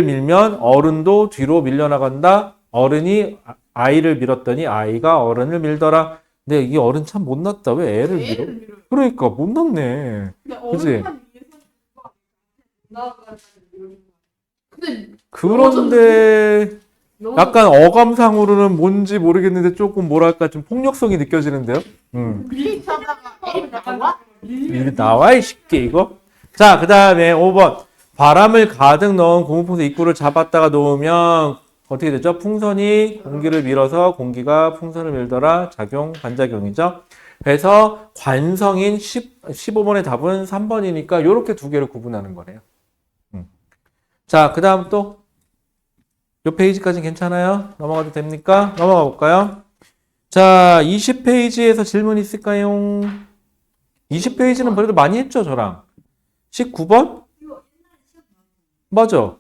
밀면 어른도 뒤로 밀려나간다. 어른이 아이를 밀었더니 아이가 어른을 밀더라. 근데 이 어른 참 못났다. 왜 애를 밀어? 애를 밀어요. 그러니까 못났네. 근데 그치? 얼음판 위에서 나가 근데 그런데 너무 약간 어감상으로는 뭔지 모르겠는데 조금 뭐랄까 좀 폭력성이 느껴지는데요. 밀리다가 애를 나와? 이리 나와 이 쉽게 이거. 자, 그 다음에 5번. 바람을 가득 넣은 고무풍선 입구를 잡았다가 놓으면 어떻게 되죠? 풍선이 공기를 밀어서 공기가 풍선을 밀더라. 작용, 반작용이죠. 그래서 관성인 15번의 답은 3번이니까 이렇게 두 개를 구분하는 거네요. 자, 그 다음 또 이 페이지까지 괜찮아요? 넘어가도 됩니까? 넘어가 볼까요? 자, 20페이지에서 질문 있을까요? 20페이지는 그래도 많이 했죠, 저랑. 19번? 맞아.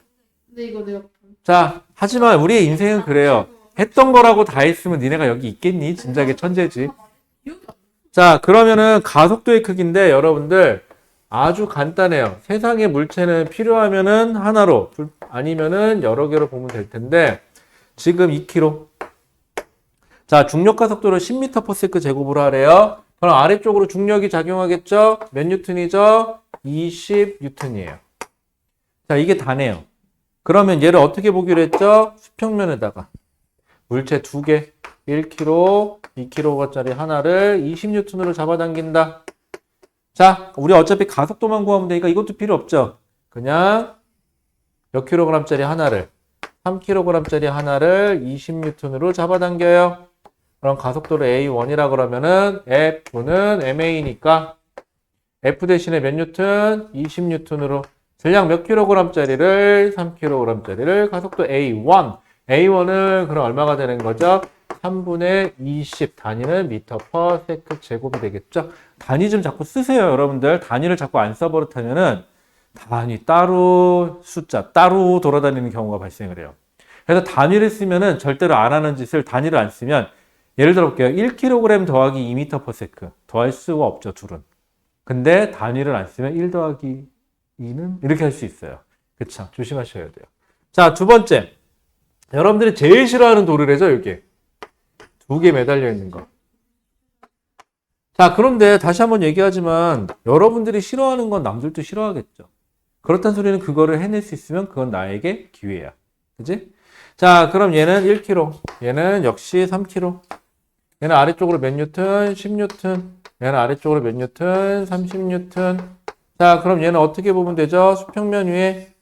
근데 이거 내가 자, 하지만 우리의 인생은 그래요. 했던 거라고 다 했으면 니네가 여기 있겠니? 진작에 천재지. 자, 그러면은 가속도의 크기인데 여러분들 아주 간단해요. 세상의 물체는 필요하면은 하나로, 아니면은 여러 개로 보면 될 텐데 지금 2km. 자, 중력 가속도를 10m/s 제곱으로 하래요. 그럼 아래쪽으로 중력이 작용하겠죠? 몇 뉴턴이죠? 20뉴턴이에요. 자, 이게 다네요. 그러면 얘를 어떻게 보기로 했죠? 수평면에다가 물체 2개, 1kg, 2kg짜리 하나를 20뉴턴으로 잡아당긴다. 자, 우리 어차피 가속도만 구하면 되니까 이것도 필요 없죠. 그냥 몇 킬로그램짜리 하나를 3kg짜리 하나를 20뉴턴으로 잡아당겨요. 그럼 가속도를 A1이라 그러면은 F는 MA니까 F 대신에 몇 뉴턴? 20뉴턴으로 전량 몇 킬로그램짜리를 3kg짜리를 가속도 A1. A1은 그럼 얼마가 되는 거죠? 3분의 20 단위는 미터 퍼 세컨드 제곱이 되겠죠? 단위 좀 자꾸 쓰세요, 여러분들. 단위를 자꾸 안 써버릇하면은 단위 따로 숫자 따로 돌아다니는 경우가 발생을 해요. 그래서 단위를 쓰면은 절대로 안 하는 짓을 단위를 안 쓰면 예를 들어 볼게요. 1kg 더하기 2m per second 더할 수가 없죠, 둘은. 근데 단위를 안 쓰면 1 더하기 2는 이렇게 할 수 있어요. 그쵸? 조심하셔야 돼요. 자, 두 번째. 여러분들이 제일 싫어하는 도르래죠, 여기. 2개 매달려 있는 거. 자, 그런데 다시 한번 얘기하지만 여러분들이 싫어하는 건 남들도 싫어하겠죠. 그렇다는 소리는 그거를 해낼 수 있으면 그건 나에게 기회야. 그지? 자, 그럼 얘는 1kg. 얘는 역시 3kg. 얘는 아래쪽으로 몇 뉴턴? 10뉴턴. 얘는 아래쪽으로 몇 뉴턴? 30뉴턴. 자, 그럼 얘는 어떻게 보면 되죠? 수평면 위에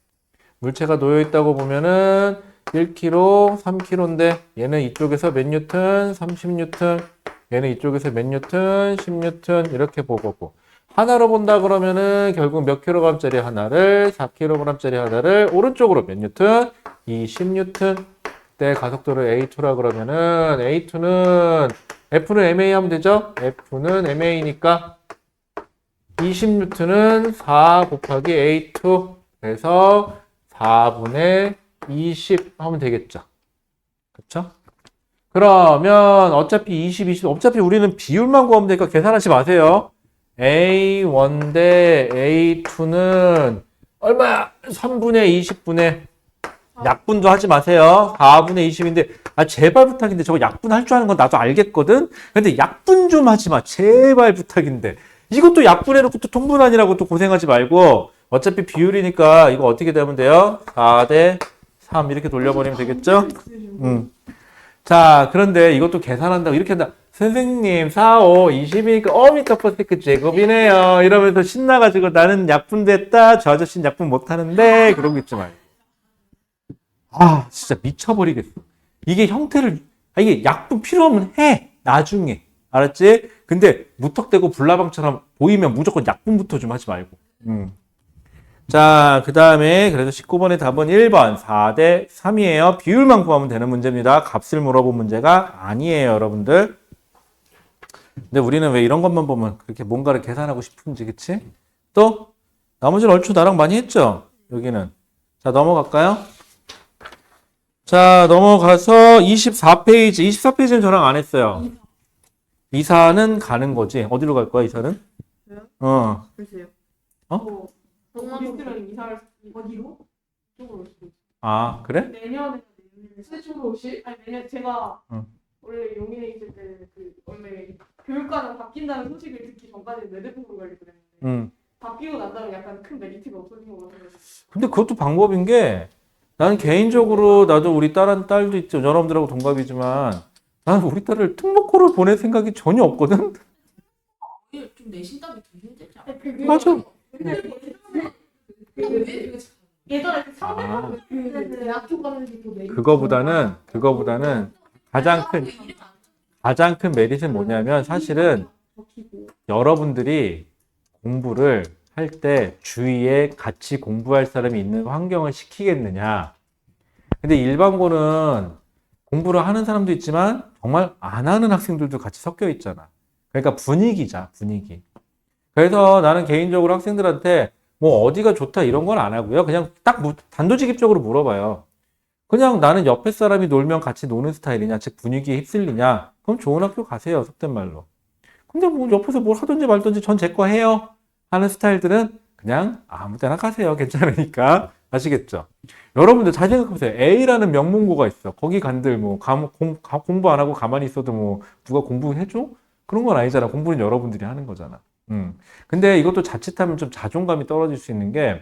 물체가 놓여 있다고 보면은 1kg, 3kg인데 얘는 이쪽에서 몇 뉴턴? 30뉴턴. 얘는 이쪽에서 몇 뉴턴? 10뉴턴. 이렇게 보고 하나로 본다 그러면은 결국 몇 킬로그램짜리 하나를 4kg짜리 하나를 오른쪽으로 몇 뉴턴? 20뉴턴. 그때 가속도를 A2라 그러면은 A2는 F는 MA 하면 되죠? F는 MA니까 20뉴턴은 4 곱하기 A2. 그래서 4분의 20 하면 되겠죠. 그쵸? 그러면 어차피 20 어차피 우리는 비율만 구하면 되니까 계산하지 마세요. A1 대 A2는 얼마야? 3분의 20분의 약분도 하지 마세요. 4분의 20인데 아 제발 부탁인데 저거 약분할 줄 아는 건 나도 알겠거든. 근데 약분 좀 하지 마. 제발 부탁인데. 이것도 약분해놓고 또 통분하느라고 또 고생하지 말고 어차피 비율이니까 이거 어떻게 되면 돼요? 4대 3 이렇게 돌려버리면 되겠죠? 자, 그런데 이것도 계산한다고 이렇게 한다. 선생님, 4, 5, 20이니까 미터/s 제곱이네요. 이러면서 신나가지고 나는 약분됐다. 저 아저씨는 약분 못하는데 그러고 있지 말고. 아, 진짜 미쳐버리겠어. 이게 형태를, 이게 약분 필요 없으면 해. 나중에. 알았지? 근데 무턱대고 불나방처럼 보이면 무조건 약분부터 좀 하지 말고. 자, 그 다음에 그래서 19번의 답은 1번 4대 3이에요. 비율만 구하면 되는 문제입니다. 값을 물어본 문제가 아니에요, 여러분들. 근데 우리는 왜 이런 것만 보면 그렇게 뭔가를 계산하고 싶은지, 그치? 또 나머지는 얼추 나랑 많이 했죠? 여기는. 자, 넘어갈까요? 자, 넘어가서 24페이지. 24페이지는 저랑 안 했어요. 이사는 가는 거지. 어디로 갈 거야, 이사는? 저요? 글쎄요. 동원이랑 이사를 어디로? 이쪽으로. 아, 그래? 내년에 세쪽으로 오실? 아니 내년 제가 응. 원래 용인에 있을 때 그 원래 교육과정 바뀐다는 소식을 듣기 전까지 내대폭으로 가려고 그랬는데 바뀌고 난 다음에 약간 큰 메리트가 없어진 것 같아요. 근데 그것도 방법인 게 나는 개인적으로 나도 우리 딸도 있죠. 여러분들하고 동갑이지만 나는 우리 딸을 특목고를 보낼 생각이 전혀 없거든. 좀 내신 답이 더 힘들지 않아? 맞아. 예전에 그 아. 상대방 대학교 가는 게 더 메리트. 그거보다는 가장 큰 메리트는 뭐냐면 사실은 여러분들이 공부를 할 때 주위에 같이 공부할 사람이 있는 환경을 시키겠느냐. 근데 일반고는 공부를 하는 사람도 있지만 정말 안 하는 학생들도 같이 섞여 있잖아. 그러니까 분위기자, 분위기. 그래서 나는 개인적으로 학생들한테 뭐 어디가 좋다 이런 건 안 하고요. 그냥 딱 단도직입적으로 물어봐요. 그냥 나는 옆에 사람이 놀면 같이 노는 스타일이냐, 즉 분위기에 휩쓸리냐. 그럼 좋은 학교 가세요, 속된 말로. 근데 뭐 옆에서 뭘 하든지 말든지 전 제 거 해요 하는 스타일들은 그냥 아무 데나 가세요. 괜찮으니까. 아시겠죠? 여러분들 잘 생각해보세요. A라는 명문고가 있어. 거기 간들 뭐 공부 안 하고 가만히 있어도 뭐 누가 공부해줘? 그런 건 아니잖아. 공부는 여러분들이 하는 거잖아. 근데 이것도 자칫하면 좀 자존감이 떨어질 수 있는 게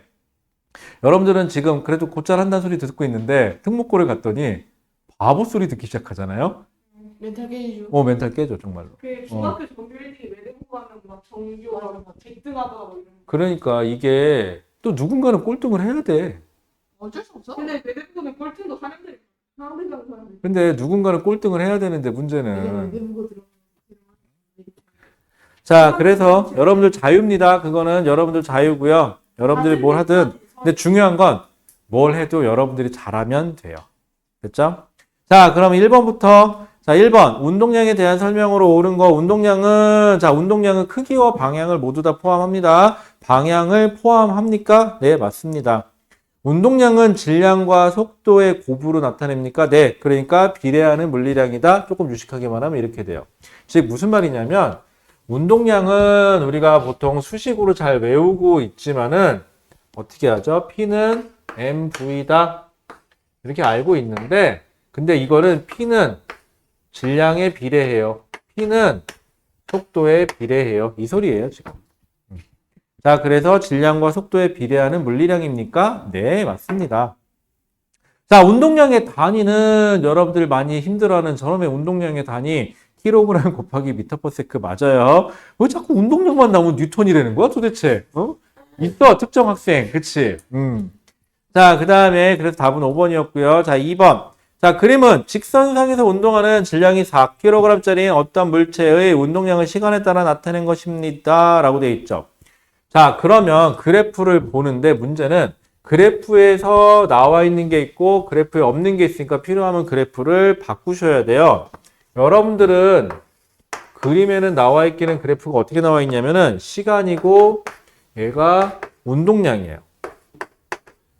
여러분들은 지금 그래도 곧잘 한다는 소리 듣고 있는데 특목고를 갔더니 바보 소리 듣기 시작하잖아요. 멘탈 깨지죠. 멘탈 깨져 정말로. 그 중학교 정규 1등이 외대고 하면 막 정규 막 1등하더라고 이런. 그러니까 이게 또 누군가는 꼴등을 해야 돼. 어쩔 수 없어. 근데 외대고는 꼴등도 사람들이 사람들. 근데 누군가는 꼴등을 해야 되는데 문제는 내부고 들어. 자, 그래서 여러분들 자유입니다. 그거는 여러분들 자유고요. 여러분들이 뭘 하든. 근데 중요한 건 뭘 해도 여러분들이 잘하면 돼요. 됐죠? 자, 그럼 1번부터. 자, 1번. 운동량에 대한 설명으로 옳은 거. 운동량은 크기와 방향을 모두 다 포함합니다. 방향을 포함합니까? 네, 맞습니다. 운동량은 질량과 속도의 곱으로 나타냅니까? 네. 그러니까 비례하는 물리량이다. 조금 유식하게 말하면 이렇게 돼요. 즉, 무슨 말이냐면, 운동량은 우리가 보통 수식으로 잘 외우고 있지만은 어떻게 하죠? P는 mv다 이렇게 알고 있는데 근데 이거는 P는 질량에 비례해요. P는 속도에 비례해요. 이 소리예요 지금. 자, 그래서 질량과 속도에 비례하는 물리량입니까? 네, 맞습니다. 자, 운동량의 단위는 여러분들 많이 힘들어하는 저놈의 운동량의 단위 킬로그램 곱하기 미터/세크 맞아요. 왜 자꾸 운동량만 나오면 뉴턴이라는 거야 도대체? 있어 특정 학생, 그치? 자, 그 다음에 그래서 답은 5번이었고요. 자, 2번. 자, 그림은 직선상에서 운동하는 질량이 4kg짜리인 어떤 물체의 운동량을 시간에 따라 나타낸 것입니다. 라고 되어 있죠. 자, 그러면 그래프를 보는데 문제는 그래프에서 나와 있는 게 있고 그래프에 없는 게 있으니까 필요하면 그래프를 바꾸셔야 돼요. 여러분들은 그림에는 나와 있기는 그래프가 어떻게 나와 있냐면은 시간이고 얘가 운동량이에요.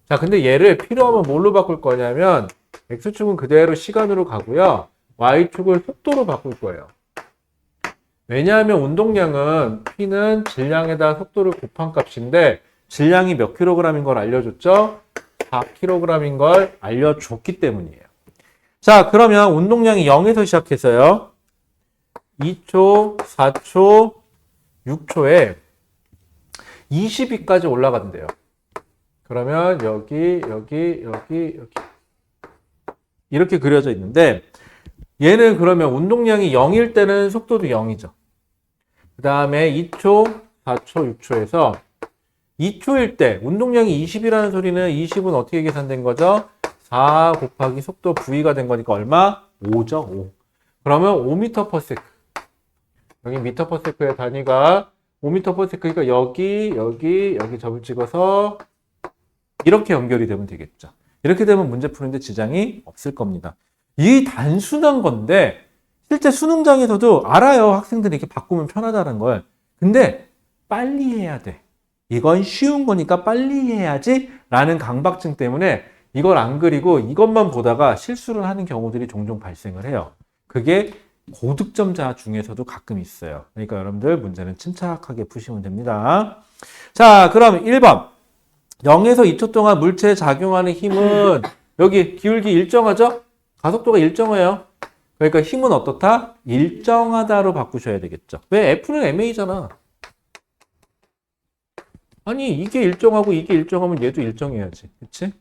자, 근데 얘를 필요하면 뭘로 바꿀 거냐면 X축은 그대로 시간으로 가고요. Y축을 속도로 바꿀 거예요. 왜냐하면 운동량은 P는 질량에다 속도를 곱한 값인데 질량이 몇 킬로그램인 걸 알려줬죠? 4kg인 걸 알려줬기 때문이에요. 자, 그러면 운동량이 0에서 시작해서요. 2초, 4초, 6초에 20위까지 올라간대요. 그러면 여기 이렇게 그려져 있는데 얘는 그러면 운동량이 0일 때는 속도도 0이죠. 그 다음에 2초, 4초, 6초에서 2초일 때 운동량이 20이라는 소리는 20은 어떻게 계산된 거죠? 4 곱하기 속도 V가 된 거니까 얼마? 5죠. 5. 그러면 5m/s. 여기 m/s의 단위가 5m/s니까 여기 점을 찍어서 이렇게 연결이 되면 되겠죠. 이렇게 되면 문제 푸는데 지장이 없을 겁니다. 이 단순한 건데 실제 수능장에서도 알아요. 학생들이 이렇게 바꾸면 편하다는 걸. 근데 빨리 해야 돼. 이건 쉬운 거니까 빨리 해야지 라는 강박증 때문에 이걸 안 그리고 이것만 보다가 실수를 하는 경우들이 종종 발생을 해요. 그게 고득점자 중에서도 가끔 있어요. 그러니까 여러분들 문제는 침착하게 푸시면 됩니다. 자, 그럼 1번. 0에서 2초 동안 물체에 작용하는 힘은 여기 기울기 일정하죠? 가속도가 일정해요. 그러니까 힘은 어떻다? 일정하다로 바꾸셔야 되겠죠. 왜? F는 ma잖아. 아니 이게 일정하고 이게 일정하면 얘도 일정해야지. 그치?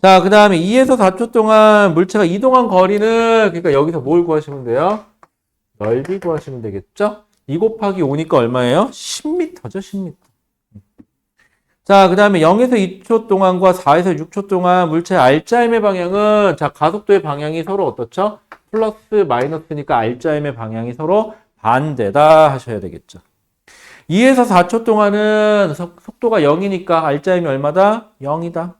자, 그 다음에 2에서 4초 동안 물체가 이동한 거리는 그러니까 여기서 뭘 구하시면 돼요? 넓이 구하시면 되겠죠? 2 곱하기 5니까 얼마예요? 10m죠. 10m. 자, 그 다음에 0에서 2초 동안과 4에서 6초 동안 물체의 R자임의 방향은 자 가속도의 방향이 서로 어떻죠? 플러스 마이너스니까 R자임의 방향이 서로 반대다 하셔야 되겠죠. 2에서 4초 동안은 속도가 0이니까 R자임이 얼마다? 0이다.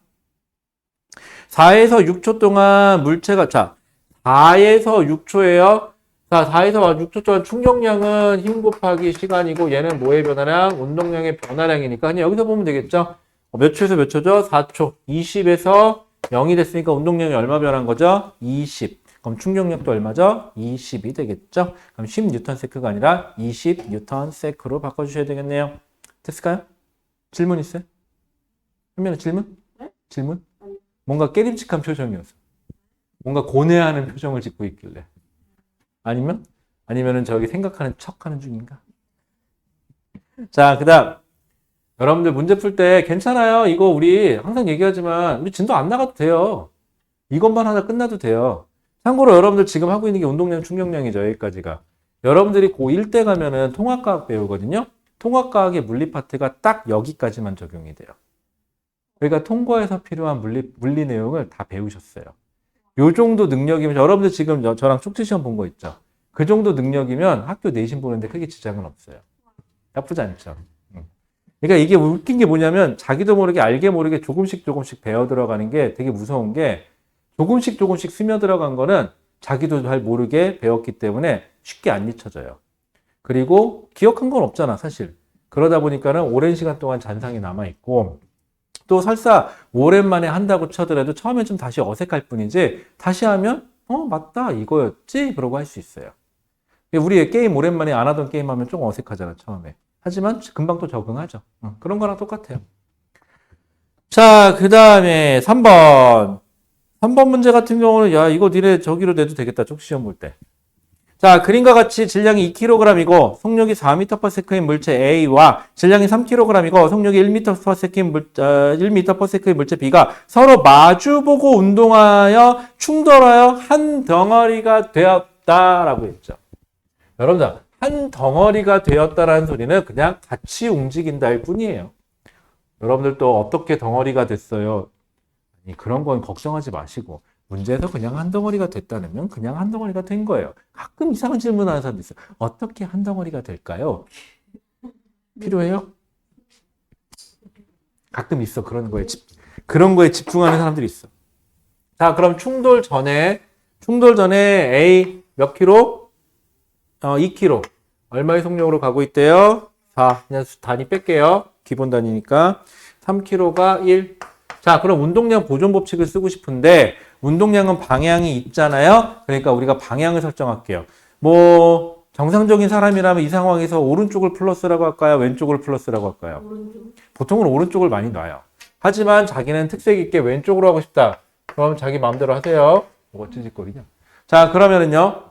4에서 6초 동안 물체가 자 4에서 6초예요. 자 4에서 6초 동안 충격량은 힘 곱하기 시간이고 얘는 뭐의 변화량? 운동량의 변화량이니까 그냥 여기서 보면 되겠죠. 몇 초에서 몇 초죠? 4초. 20에서 0이 됐으니까 운동량이 얼마 변한 거죠? 20. 그럼 충격력도 얼마죠? 20이 되겠죠. 그럼 10N가 아니라 20N로 바꿔주셔야 되겠네요. 됐을까요? 질문 있어요? 현민아 질문? 네? 질문? 뭔가 깨림칙한 표정이었어. 뭔가 고뇌하는 표정을 짓고 있길래. 아니면은 저기 생각하는 척하는 중인가? 자, 그다음 여러분들 문제 풀 때 괜찮아요. 이거 우리 항상 얘기하지만 우리 진도 안 나가도 돼요. 이것만 하다 끝나도 돼요. 참고로 여러분들 지금 하고 있는 게 운동량, 충격량이죠. 여기까지가. 여러분들이 고1 때 가면은 통합과학 배우거든요. 통합과학의 물리 파트가 딱 여기까지만 적용이 돼요. 그러니까 통과에서 필요한 물리 내용을 다 배우셨어요. 요 정도 능력이면 여러분들 지금 저랑 쪽지 시험 본 거 있죠. 그 정도 능력이면 학교 내신 보는데 크게 지장은 없어요. 나쁘지 않죠. 그러니까 이게 웃긴 게 뭐냐면 자기도 모르게 알게 모르게 조금씩 배워 들어가는 게 되게 무서운 게 조금씩 스며 들어간 거는 자기도 잘 모르게 배웠기 때문에 쉽게 안 잊혀져요. 그리고 기억한 건 없잖아 사실. 그러다 보니까는 오랜 시간 동안 잔상이 남아있고 또 설사 오랜만에 한다고 쳐더라도 처음엔 좀 다시 어색할 뿐이지 다시 하면 맞다 이거였지 그러고 할 수 있어요. 우리 게임 오랜만에 안 하던 게임 하면 좀 어색하잖아 처음에. 하지만 금방 또 적응하죠. 그런 거랑 똑같아요. 자, 그 다음에 3번 문제 같은 경우는 야 이거 니네 저기로 내도 되겠다 쪽시험 볼 때. 자, 그림과 같이 질량이 2kg이고 속력이 4m/s인 물체 A와 질량이 3kg이고 속력이 1m/s의 물체 B가 서로 마주보고 운동하여 충돌하여 한 덩어리가 되었다라고 했죠. 여러분들, 한 덩어리가 되었다라는 소리는 그냥 같이 움직인다일 뿐이에요. 여러분들 또 어떻게 덩어리가 됐어요? 아니, 그런 건 걱정하지 마시고 문제에서 그냥 한 덩어리가 됐다면 그냥 한 덩어리가 된 거예요. 가끔 이상한 질문하는 사람도 있어요. 어떻게 한 덩어리가 될까요? 필요해요? 가끔 있어. 그런 거에 집중하는 사람들이 있어. 자, 그럼 충돌 전에 A 몇 킬로? 2kg. 얼마의 속력으로 가고 있대요? 4. 그냥 단위 뺄게요. 기본 단위니까. 3kg가 1. 자, 그럼 운동량 보존 법칙을 쓰고 싶은데 운동량은 방향이 있잖아요. 그러니까 우리가 방향을 설정할게요. 정상적인 사람이라면 이 상황에서 오른쪽을 플러스라고 할까요? 왼쪽을 플러스라고 할까요? 오른쪽. 보통은 오른쪽을 많이 놔요. 하지만 자기는 특색 있게 왼쪽으로 하고 싶다. 그럼 자기 마음대로 하세요. 뭐가 찌질거리냐. 자, 그러면은요.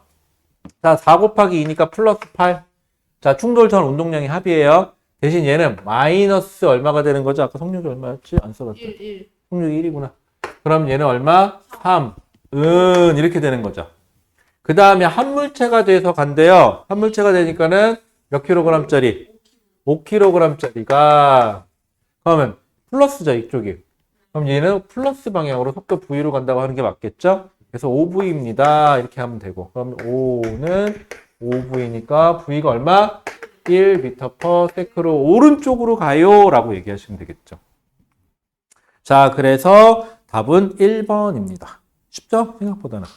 자, 4 곱하기 2니까 플러스 8. 자, 충돌전 운동량의 합이에요. 대신 얘는 마이너스 얼마가 되는 거죠? 아까 속력이 얼마였지? 안 써봤죠? 1. 속력이 1이구나. 그럼 얘는 얼마? 3. 이렇게 되는 거죠. 그 다음에 한물체가 돼서 간대요. 한물체가 되니까는 몇 킬로그램짜리? 5kg짜리가 그러면 플러스죠, 이쪽이. 그럼 얘는 플러스 방향으로 속도 V로 간다고 하는 게 맞겠죠? 그래서 5V입니다. 이렇게 하면 되고. 그럼 5는 5V니까 V가 얼마? 1m/s로 오른쪽으로 가요. 라고 얘기하시면 되겠죠. 자, 그래서 답은 1번입니다. 쉽죠? 생각보다는.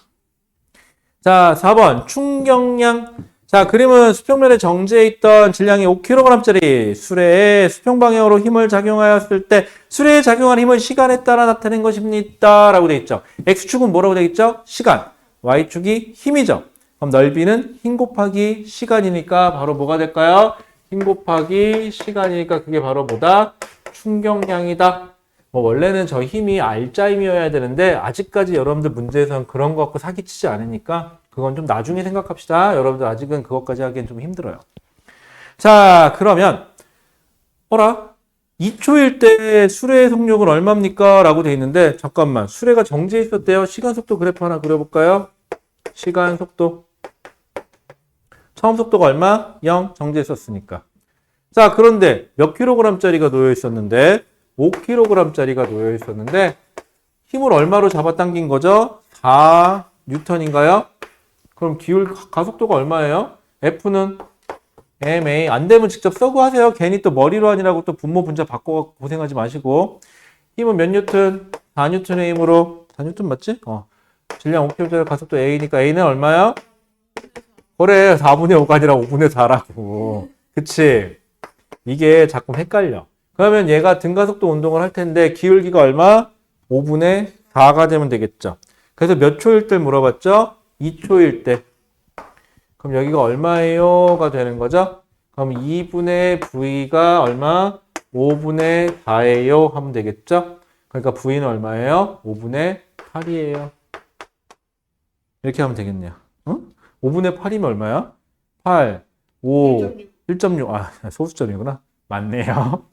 자, 4번. 충격량. 자, 그림은 수평면에 정지해 있던 질량이 5kg짜리 수레에 수평 방향으로 힘을 작용하였을 때 수레에 작용한 힘은 시간에 따라 나타낸 것입니다. 라고 되어 있죠. X축은 뭐라고 되어 있죠? 시간. Y축이 힘이죠. 그럼 넓이는 힘 곱하기 시간이니까 바로 뭐가 될까요? 힘 곱하기 시간이니까 그게 바로 뭐다? 충격량이다. 뭐 원래는 저 힘이 R자 힘이어야 되는데 아직까지 여러분들 문제에서는 그런 거 갖고 사기치지 않으니까 그건 좀 나중에 생각합시다. 여러분들 아직은 그것까지 하기엔 좀 힘들어요. 자, 그러면 어라? 2초일 때 수레의 속력은 얼마입니까? 라고 돼 있는데 잠깐만, 수레가 정지해 있었대요. 시간 속도 그래프 하나 그려볼까요? 시간 속도. 처음 속도가 얼마? 0. 정지했었으니까. 자, 그런데 몇 킬로그램짜리가 놓여 있었는데 5kg짜리가 놓여 있었는데 힘을 얼마로 잡아당긴 거죠? 4N인가요? 그럼 기울 가속도가 얼마예요? F는 ma. 안 되면 직접 써고 하세요. 괜히 또 머리로 하느라고 또 분모 분자 바꿔 고생하지 마시고. 힘은 몇 뉴턴? 4N의 힘으로 4N 맞지? 질량 5kg짜리 가속도 A니까 A는 얼마야? 그래, 4분의 5가 아니라 5분의 4라고. 그치? 이게 자꾸 헷갈려. 그러면 얘가 등가속도 운동을 할 텐데 기울기가 얼마? 5분의 4가 되면 되겠죠. 그래서 몇 초일 때 물어봤죠? 2초일 때. 그럼 여기가 얼마예요?가 되는 거죠. 그럼 2분의 V가 얼마? 5분의 4예요 하면 되겠죠. 그러니까 V는 얼마예요? 5분의 8이에요. 이렇게 하면 되겠네요. 응? 5분의 8이면 얼마야? 8, 5, 1.6. 아, 소수점이구나. 맞네요.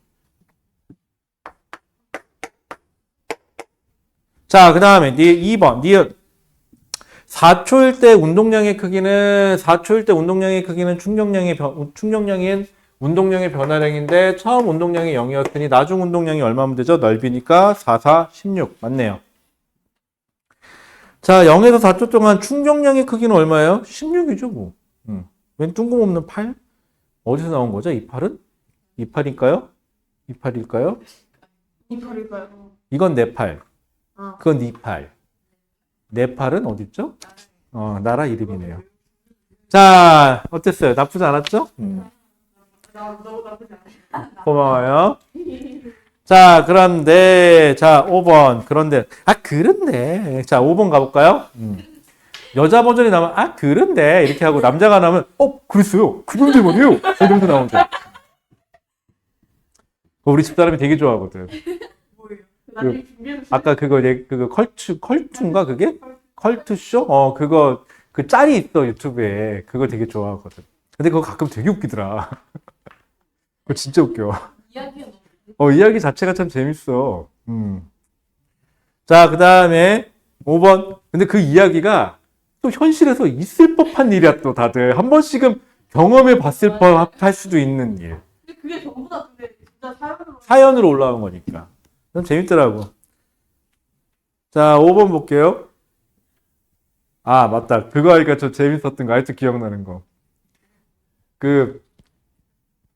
자, 그 다음에 2번, 니은. 4초일 때 운동량의 크기는, 4초일 때 운동량의 크기는 충격량인 운동량의 변화량인데, 처음 운동량이 0이었으니, 나중 운동량이 얼마면 되죠? 넓이니까 4, 4, 16. 맞네요. 자, 0에서 4초 동안 충격량의 크기는 얼마예요? 16이죠, 뭐. 웬 뜬금없는 8? 어디서 나온 거죠? 이 8은? 이 8일까요? 이 8일까요? 이 팔일까요? 이건 내 팔. 아. 그건 네 팔. 내 팔은 어딨죠? 나라 이름이네요. 자, 어땠어요? 나쁘지 않았죠? 너무 나쁘지 않아. 고마워요. 자, 그런데, 자, 5번. 그런데, 그런데. 자, 5번 가볼까요? 여자 버전이 나오면, 그런데. 이렇게 하고, 남자가 나오면, 그랬어요. 그런데 말이에요. 이러면서 나오죠. 우리 집사람이 되게 좋아하거든. 뭐예요? 나중에 준비해서 아까 그거 컬투인가 그게? 컬투쇼? 그거 그 짤이 있어 유튜브에. 그거 되게 좋아하거든. 근데 그거 가끔 되게 웃기더라. 그거 진짜 웃겨. 이야기가 너무. 이야기 자체가 참 재밌어. 자, 그 다음에 5번. 근데 그 이야기가 또 현실에서 있을 법한 일이야. 또 다들 한 번씩은 경험해 봤을 법할 수도 있는 일. 근데 그게 전부 다 근데 진짜 사연으로 올라온 거니까. 좀 재밌더라고. 자, 5번 볼게요. 맞다. 그거 하니까 좀 재밌었던 거 아직도 기억나는 거.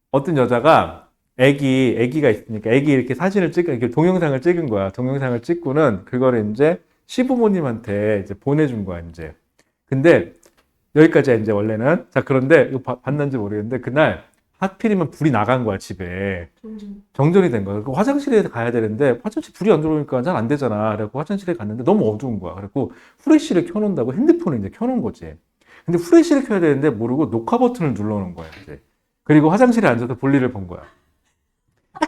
어떤 여자가 애기가 있으니까 애기 이렇게 이렇게 동영상을 찍은 거야. 동영상을 찍고는 그거를 이제 시부모님한테 이제 보내준 거야, 이제. 근데 여기까지야, 이제 원래는. 자, 그런데 이거 봤는지 모르겠는데 그날 하필이면 불이 나간 거야, 집에. 정전이 된 거야. 그리고 화장실에 가야 되는데 화장실 불이 안 들어오니까 잘 안 되잖아. 그래서 화장실에 갔는데 너무 어두운 거야. 그래고 후레쉬를 켜놓는다고 핸드폰을 이제 켜놓은 거지. 근데 후레쉬를 켜야 되는데 모르고 녹화 버튼을 눌러놓은 거야. 이제. 그리고 화장실에 앉아서 볼일을 본 거야.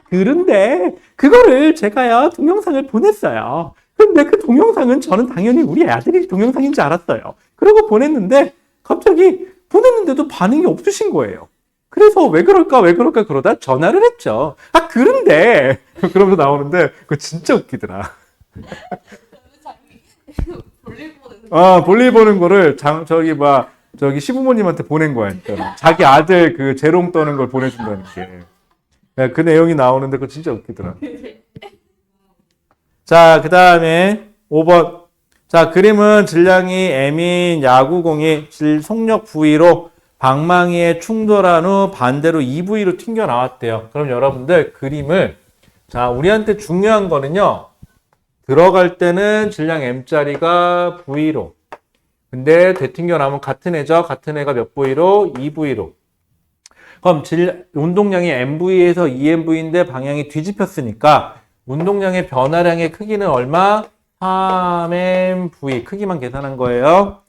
그런데 그거를 제가요 동영상을 보냈어요. 근데 그 동영상은 저는 당연히 우리 아들이 동영상인 줄 알았어요. 그러고 보냈는데 갑자기 보냈는데도 반응이 없으신 거예요. 그래서 왜 그럴까 그러다 전화를 했죠. 그런데 그러면서 나오는데 그거 진짜 웃기더라. 볼일 보는 볼일 보는 거를 저기 시부모님한테 보낸 거야. 그러니까. 자기 아들 그 재롱 떠는 걸 보내준다는 게. 그 내용이 나오는데 그거 진짜 웃기더라. 자, 그 다음에 5번. 자, 그림은 질량이 M인 야구공이 속력 V로 방망이에 충돌한 후 반대로 EV로 튕겨 나왔대요. 그럼 여러분들 그림을 자, 우리한테 중요한 거는요. 들어갈 때는 질량 M짜리가 V로. 근데 되튕겨 나오면 같은 애죠. 같은 애가 몇 V로? 2V로. 그럼 운동량이 MV에서 2MV인데 방향이 뒤집혔으니까 운동량의 변화량의 크기는 얼마? 3MV. 크기만 계산한 거예요.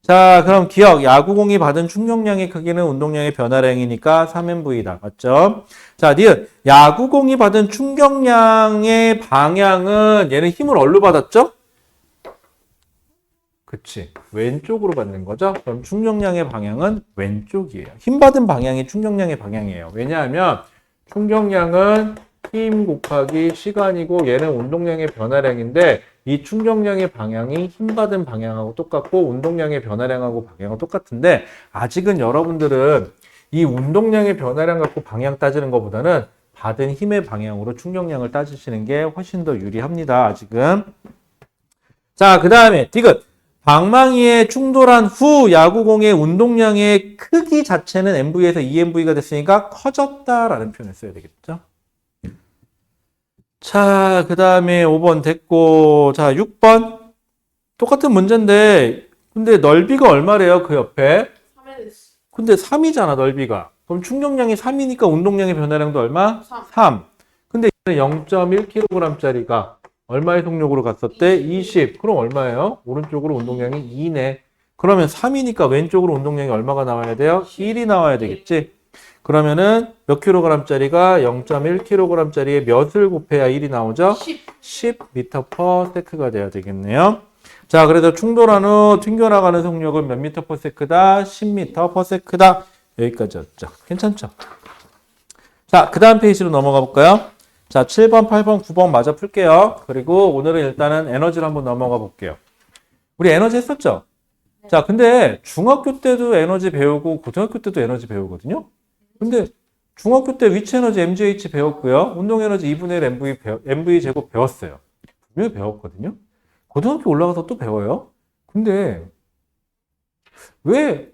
자, 그럼 기억. 야구공이 받은 충격량의 크기는 운동량의 변화량이니까 3MV다. 맞죠? 자, 니은. 야구공이 받은 충격량의 방향은 얘는 힘을 어디로 받았죠? 그치. 왼쪽으로 받는 거죠? 그럼 충격량의 방향은 왼쪽이에요. 힘 받은 방향이 충격량의 방향이에요. 왜냐하면 충격량은 힘 곱하기 시간이고 얘는 운동량의 변화량인데 이 충격량의 방향이 힘 받은 방향하고 똑같고 운동량의 변화량하고 방향은 똑같은데 아직은 여러분들은 이 운동량의 변화량 갖고 방향 따지는 것보다는 받은 힘의 방향으로 충격량을 따지시는 게 훨씬 더 유리합니다. 아직은. 자, 그 다음에 디귿. 방망이에 충돌한 후 야구공의 운동량의 크기 자체는 MV에서 2MV가 됐으니까 커졌다라는 표현을 써야 되겠죠. 자, 그 다음에 5번 됐고, 자, 6번. 똑같은 문제인데, 근데 넓이가 얼마래요, 그 옆에? 3에 근데 3이잖아, 넓이가. 그럼 충격량이 3이니까 운동량의 변화량도 얼마? 3. 근데 0.1kg짜리가 얼마의 속력으로 갔었대? 20. 그럼 얼마예요? 오른쪽으로 운동량이 2네. 그러면 3이니까 왼쪽으로 운동량이 얼마가 나와야 돼요? 1이 나와야 되겠지? 그러면은 몇 킬로그램짜리가 0.1kg짜리에 몇을 곱해야 1이 나오죠? 10m/s가 돼야 되겠네요. 자, 그래서 충돌한 후 튕겨나가는 속력은 몇 m/s다? 10m/s다. 여기까지였죠. 괜찮죠? 자, 그 다음 페이지로 넘어가 볼까요? 자, 7번, 8번, 9번 마저 풀게요. 그리고 오늘은 일단은 에너지를 한번 넘어가 볼게요. 우리 에너지 했었죠? 자, 근데 중학교 때도 에너지 배우고 고등학교 때도 에너지 배우거든요? 근데 중학교 때 위치 에너지 MGH 배웠고요. 운동 에너지 2분의 1 MV 제곱 배웠어요. 분명히 배웠거든요. 고등학교 올라가서 또 배워요. 근데 왜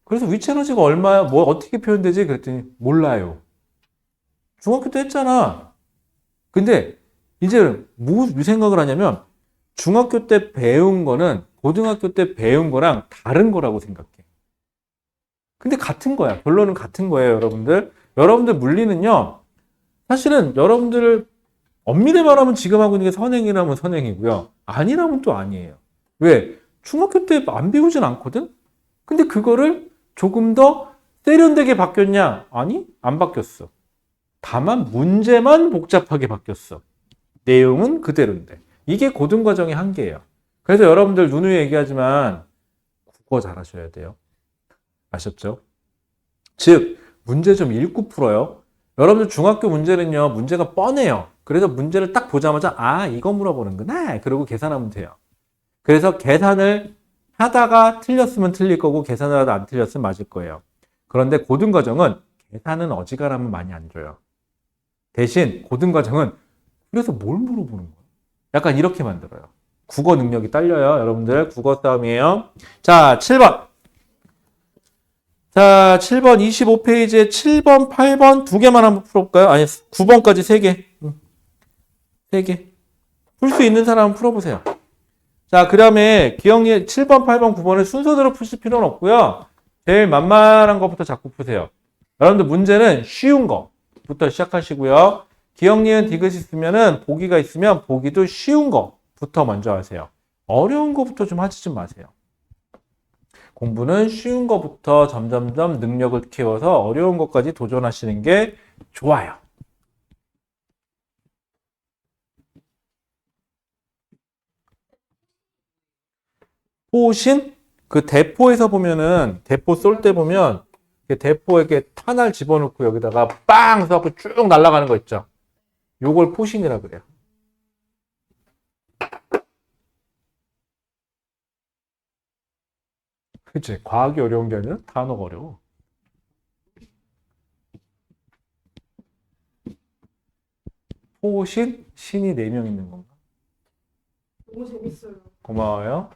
그래서 위치 에너지가 얼마야? 뭐 어떻게 표현되지? 그랬더니 몰라요. 중학교 때 했잖아. 근데 이제 뭐 생각을 하냐면 중학교 때 배운 거는 고등학교 때 배운 거랑 다른 거라고 생각해. 근데 같은 거야. 결론은 같은 거예요, 여러분들. 여러분들 물리는요. 사실은 여러분들 엄밀히 말하면 지금 하고 있는 게 선행이라면 선행이고요. 아니라면 또 아니에요. 왜? 중학교 때 안 배우진 않거든? 근데 그거를 조금 더 세련되게 바뀌었냐? 아니, 안 바뀌었어. 다만 문제만 복잡하게 바뀌었어. 내용은 그대로인데. 이게 고등과정의 한계예요. 그래서 여러분들 누누이 얘기하지만 국어 잘하셔야 돼요. 아셨죠? 즉, 문제 좀 읽고 풀어요. 여러분들 중학교 문제는요, 문제가 뻔해요. 그래서 문제를 딱 보자마자, 이거 물어보는구나. 그러고 계산하면 돼요. 그래서 계산을 하다가 틀렸으면 틀릴 거고, 계산을 하다 안 틀렸으면 맞을 거예요. 그런데 고등과정은 계산은 어지간하면 많이 안 줘요. 대신 고등과정은 그래서 뭘 물어보는 거야? 약간 이렇게 만들어요. 국어 능력이 딸려요. 여러분들 국어 싸움이에요. 자, 7번. 자, 7번 25페이지에 7번, 8번 두 개만 한번 풀어볼까요? 아니, 9번까지 3개. 3개. 풀 수 있는 사람은 풀어보세요. 자, 그 다음에 기억니 7번, 8번, 9번을 순서대로 푸실 필요는 없고요. 제일 만만한 것부터 자꾸 푸세요. 여러분들 문제는 쉬운 거부터 시작하시고요. 기억니은 디귿이 있으면은 보기가 있으면 보기도 쉬운 거부터 먼저 하세요. 어려운 거부터 좀 하지 좀 마세요. 공부는 쉬운 것부터 점점점 능력을 키워서 어려운 것까지 도전하시는 게 좋아요. 포신? 그 대포에서 보면은 대포 쏠 때 보면 대포에게 탄알 집어넣고 여기다가 빵 쏘고 쭉 날아가는 거 있죠. 요걸 포신이라 그래요. 그치? 과학이 어려운 게 아니라 단어가 어려워. 포신? 신이 4명 있는 건가? 너무 재밌어요. 고마워요.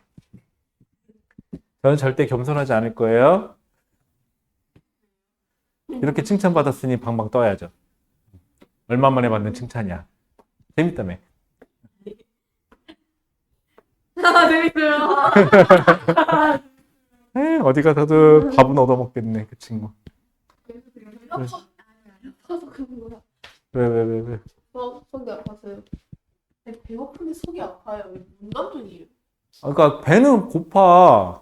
저는 절대 겸손하지 않을 거예요. 이렇게 칭찬받았으니 방방 떠야죠. 얼마 만에 받는 칭찬이야. 재밌다며. 재밌어요. 어디 가서도 밥은 얻어먹겠네, 그 친구. 아파서 그런 거야. 왜? 속이 아팠어요. 배고픈데 속이 아파요. 뭔 감정이에요? 그러니까 배는 고파.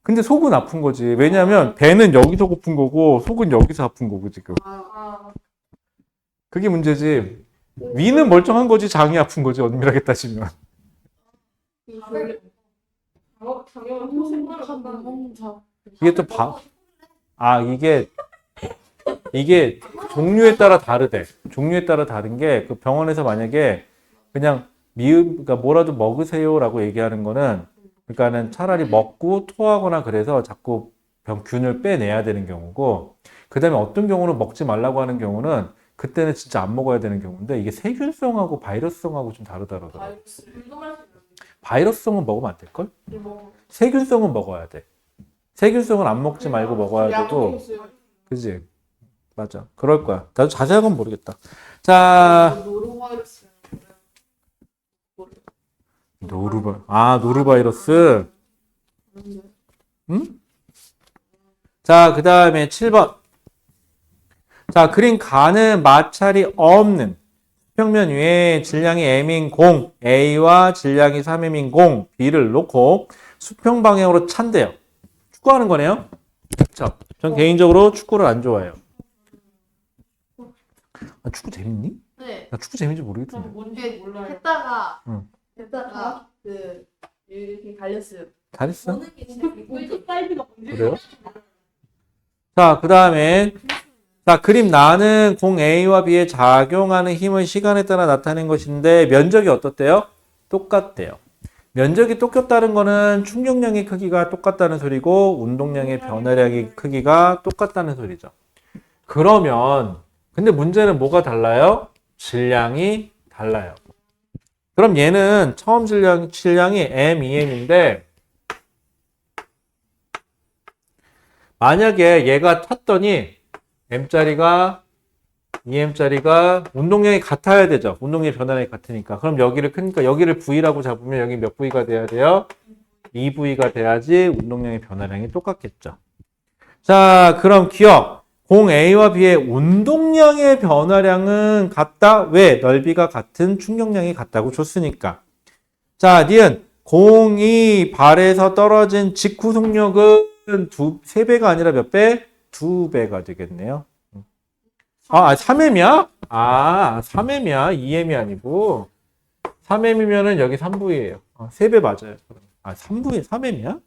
근데 속은 아픈 거지. 왜냐면 배는 여기서 고픈 거고 속은 여기서 아픈 거고 지금. 그게 문제지. 위는 멀쩡한 거지 장이 아픈 거지 엄밀하게 따지면. 당연히 소생만 한다는 이게 또 이게 종류에 따라 다르대. 종류에 따라 다른 게 그 병원에서 만약에 그냥 그러니까 뭐라도 먹으세요라고 얘기하는 거는 그러니까는 차라리 먹고 토하거나 그래서 자꾸 병균을 빼내야 되는 경우고 그다음에 어떤 경우는 먹지 말라고 하는 경우는 그때는 진짜 안 먹어야 되는 경우인데 이게 세균성하고 바이러스성하고 좀 다르더라고요. 바이러스성은 먹으면 안 될걸? 세균성은 먹어야 돼. 세균성은 안 먹지 말고 먹어야 되고 그지? 맞아. 그럴 거야. 나도 자세한 건 모르겠다. 자, 노로바이러스. 노루바이러스. 응? 자, 그 다음에 7번. 자, 그린 가는 마찰이 없는 평면 위에 질량이 m인 공, A와 질량이 3m인 공, B를 놓고 수평 방향으로 찬대요. 축구하는 거네요. 그렇죠. 전 개인적으로 축구를 안 좋아해요. 축구 재밌니? 네. 나 축구 재밌는지 모르겠던데. 뭔지 몰라요. 했다가 응. 이렇게 갈렸어요. 잘했어. 보는 게 진짜 꿀팁 사이즈가 뭔지 그래요? 자, 그 다음에 자, 그림 나는 공 A와 B에 작용하는 힘은 시간에 따라 나타낸 것인데 면적이 어떻대요? 똑같대요. 면적이 똑같다는 거는 충격량의 크기가 똑같다는 소리고 운동량의 변화량의 크기가 똑같다는 소리죠. 그러면 근데 문제는 뭐가 달라요? 질량이 달라요. 그럼 얘는 처음 질량이 M2M인데 만약에 얘가 탔더니 M짜리가 2M짜리가 운동량이 같아야 되죠. 운동량의 변화량이 같으니까. 그럼 그러니까 여기를 V라고 잡으면 여기 몇 V가 돼야 돼요? 2V가 돼야지 운동량의 변화량이 똑같겠죠. 자, 그럼 기억. 공 A와 B의 운동량의 변화량은 같다. 왜? 넓이가 같은 충격량이 같다고 줬으니까. 자, 니은 공이 발에서 떨어진 직후 속력은 3배가 아니라 몇 배? 2배가 되겠네요. 3M이야? 3M이야. 2M이 아니고. 3M이면은 여기 3V예요. 3배 맞아요. 3M이야?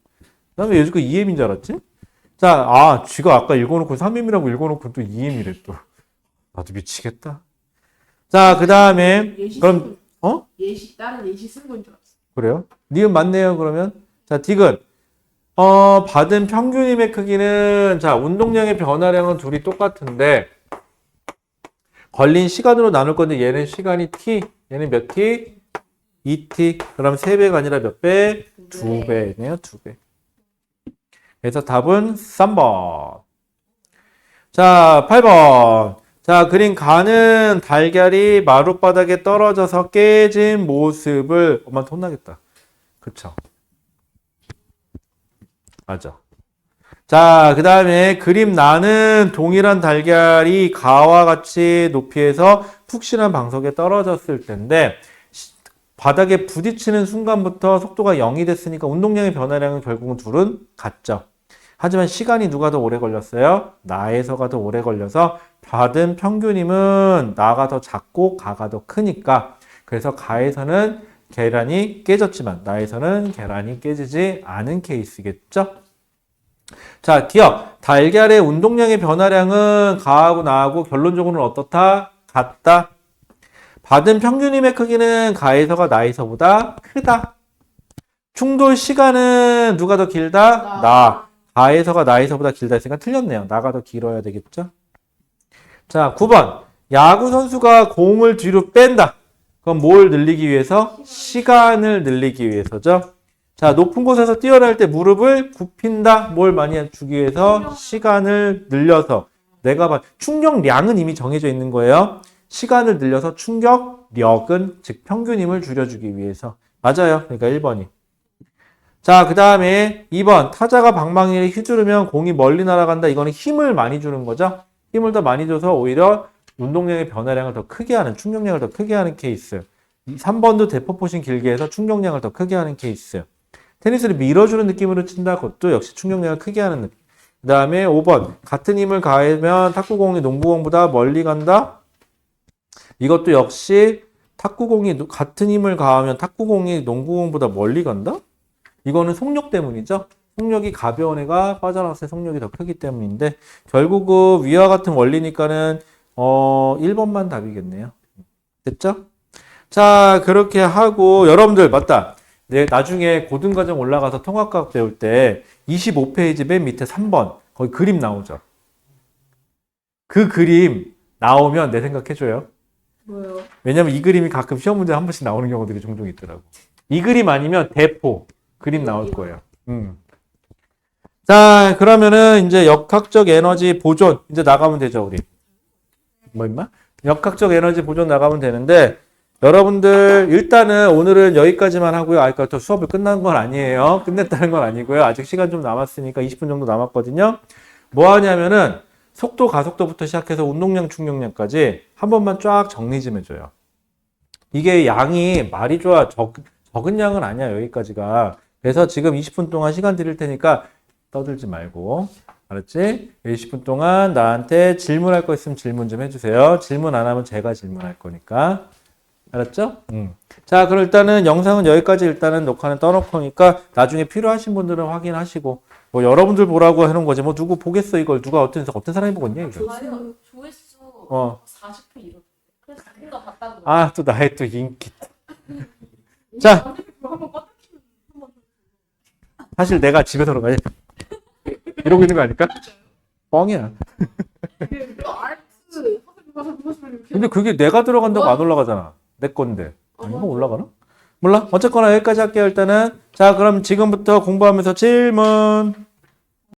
난 왜 요즘 2M인 줄 알았지? 자, 쥐가 아까 읽어놓고 3M이라고 읽어놓고 또 2M이래 또. 나도 미치겠다. 자, 그 다음에 그럼 다른 예시 쓴 건 줄 알았어. 그래요? 니은 맞네요. 그러면 자, 디귿 받은 평균임의 크기는 자, 운동량의 변화량은 둘이 똑같은데 걸린 시간으로 나눌 건데 얘는 시간이 t, 얘는 몇 t? 2t. 그럼 3배가 아니라 몇 배? 2배네요. 2배. 그래서 답은 3번. 자, 8번. 자, 그린 가는 달걀이 마룻바닥에 떨어져서 깨진 모습을 엄마한테 혼나겠다. 그쵸? 맞아. 자, 그 다음에 그림 나는 동일한 달걀이 가와 같이 높이에서 푹신한 방석에 떨어졌을 텐데 바닥에 부딪히는 순간부터 속도가 0이 됐으니까 운동량의 변화량은 결국은 둘은 같죠. 하지만 시간이 누가 더 오래 걸렸어요? 나에서가 더 오래 걸려서 받은 평균임은 나가 더 작고 가가 더 크니까 그래서 가에서는 계란이 깨졌지만 나에서는 계란이 깨지지 않은 케이스겠죠? 자, 기억. 달걀의 운동량의 변화량은 가하고 나하고 결론적으로는 어떻다? 같다. 받은 평균임의 크기는 가에서가 나에서보다 크다. 충돌 시간은 누가 더 길다? 나. 가에서가 나에서보다 길다 했으니까 틀렸네요. 나가 더 길어야 되겠죠? 자, 9번. 야구 선수가 공을 뒤로 뺀다. 그럼 뭘 늘리기 위해서? 시간을 늘리기 위해서죠. 자, 높은 곳에서 뛰어날 때 무릎을 굽힌다. 뭘 많이 주기 위해서? 시간을 늘려서. 충격량은 이미 정해져 있는 거예요. 시간을 늘려서 충격력은 즉 평균임을 줄여주기 위해서. 맞아요. 그러니까 1번이. 자, 그 다음에 2번. 타자가 방망이를 휘두르면 공이 멀리 날아간다. 이거는 힘을 많이 주는 거죠. 힘을 더 많이 줘서 오히려 운동량의 변화량을 더 크게 하는, 충격량을 더 크게 하는 케이스. 3번도 대포포신 길게 해서 충격량을 더 크게 하는 케이스. 테니스를 밀어주는 느낌으로 친다. 그것도 역시 충격량을 크게 하는 느낌. 그 다음에 5번. 같은 힘을 가하면 탁구공이 농구공보다 멀리 간다. 이것도 역시 탁구공이 같은 힘을 가하면 탁구공이 농구공보다 멀리 간다? 이거는 속력 때문이죠. 속력이 가벼운 애가 빠져나왔을 때 속력이 더 크기 때문인데 결국은 위와 같은 원리니까는 1번만 답이겠네요. 됐죠? 자, 그렇게 하고 여러분들 맞다. 네, 나중에 고등과정 올라가서 통합과학 배울 때 25페이지 맨 밑에 3번 거기 그림 나오죠. 그 그림 나오면 내 생각해줘요. 뭐요? 왜냐면 이 그림이 가끔 시험 문제 한 번씩 나오는 경우들이 종종 있더라고. 이 그림 아니면 대포 그림 나올 거예요. 자, 그러면은 이제 역학적 에너지 보존 이제 나가면 되죠, 우리. 뭐 임마? 역학적 에너지 보존 나가면 되는데 여러분들 일단은 오늘은 여기까지만 하고요. 아까 또 수업을 끝난 건 아니에요. 끝냈다는 건 아니고요. 아직 시간 좀 남았으니까 20분 정도 남았거든요. 뭐 하냐면은 속도, 가속도부터 시작해서 운동량, 충격량까지 한 번만 쫙 정리 좀 해줘요. 이게 양이 말이 좋아 적은 양은 아니야, 여기까지가. 그래서 지금 20분 동안 시간 드릴 테니까 떠들지 말고. 알았지? 20분 동안 나한테 질문할 거 있으면 질문 좀 해주세요. 질문 안 하면 제가 질문할 거니까. 알았죠? 자, 그럼 일단은 영상은 여기까지 일단은 녹화는 떠놓고니까 나중에 필요하신 분들은 확인하시고 뭐 여러분들 보라고 해놓은 거지 뭐 누구 보겠어 이걸 누가 어떤 사람이 보겠냐 이거. 아니요, 조회수 40회 이렇게. 그래서 그거 봤다고. 아, 또 나의 또 인기. 자, 한번 껐다 사실 내가 집에 들어가야 이러고 있는 거 아닐까? 뻥이야. 아트 근데 그게 내가 들어간다고 안 올라가잖아. 내 건데. 아닌가 올라가나? 몰라. 어쨌거나 여기까지 할게요 일단은. 자, 그럼 지금부터 공부하면서 질문.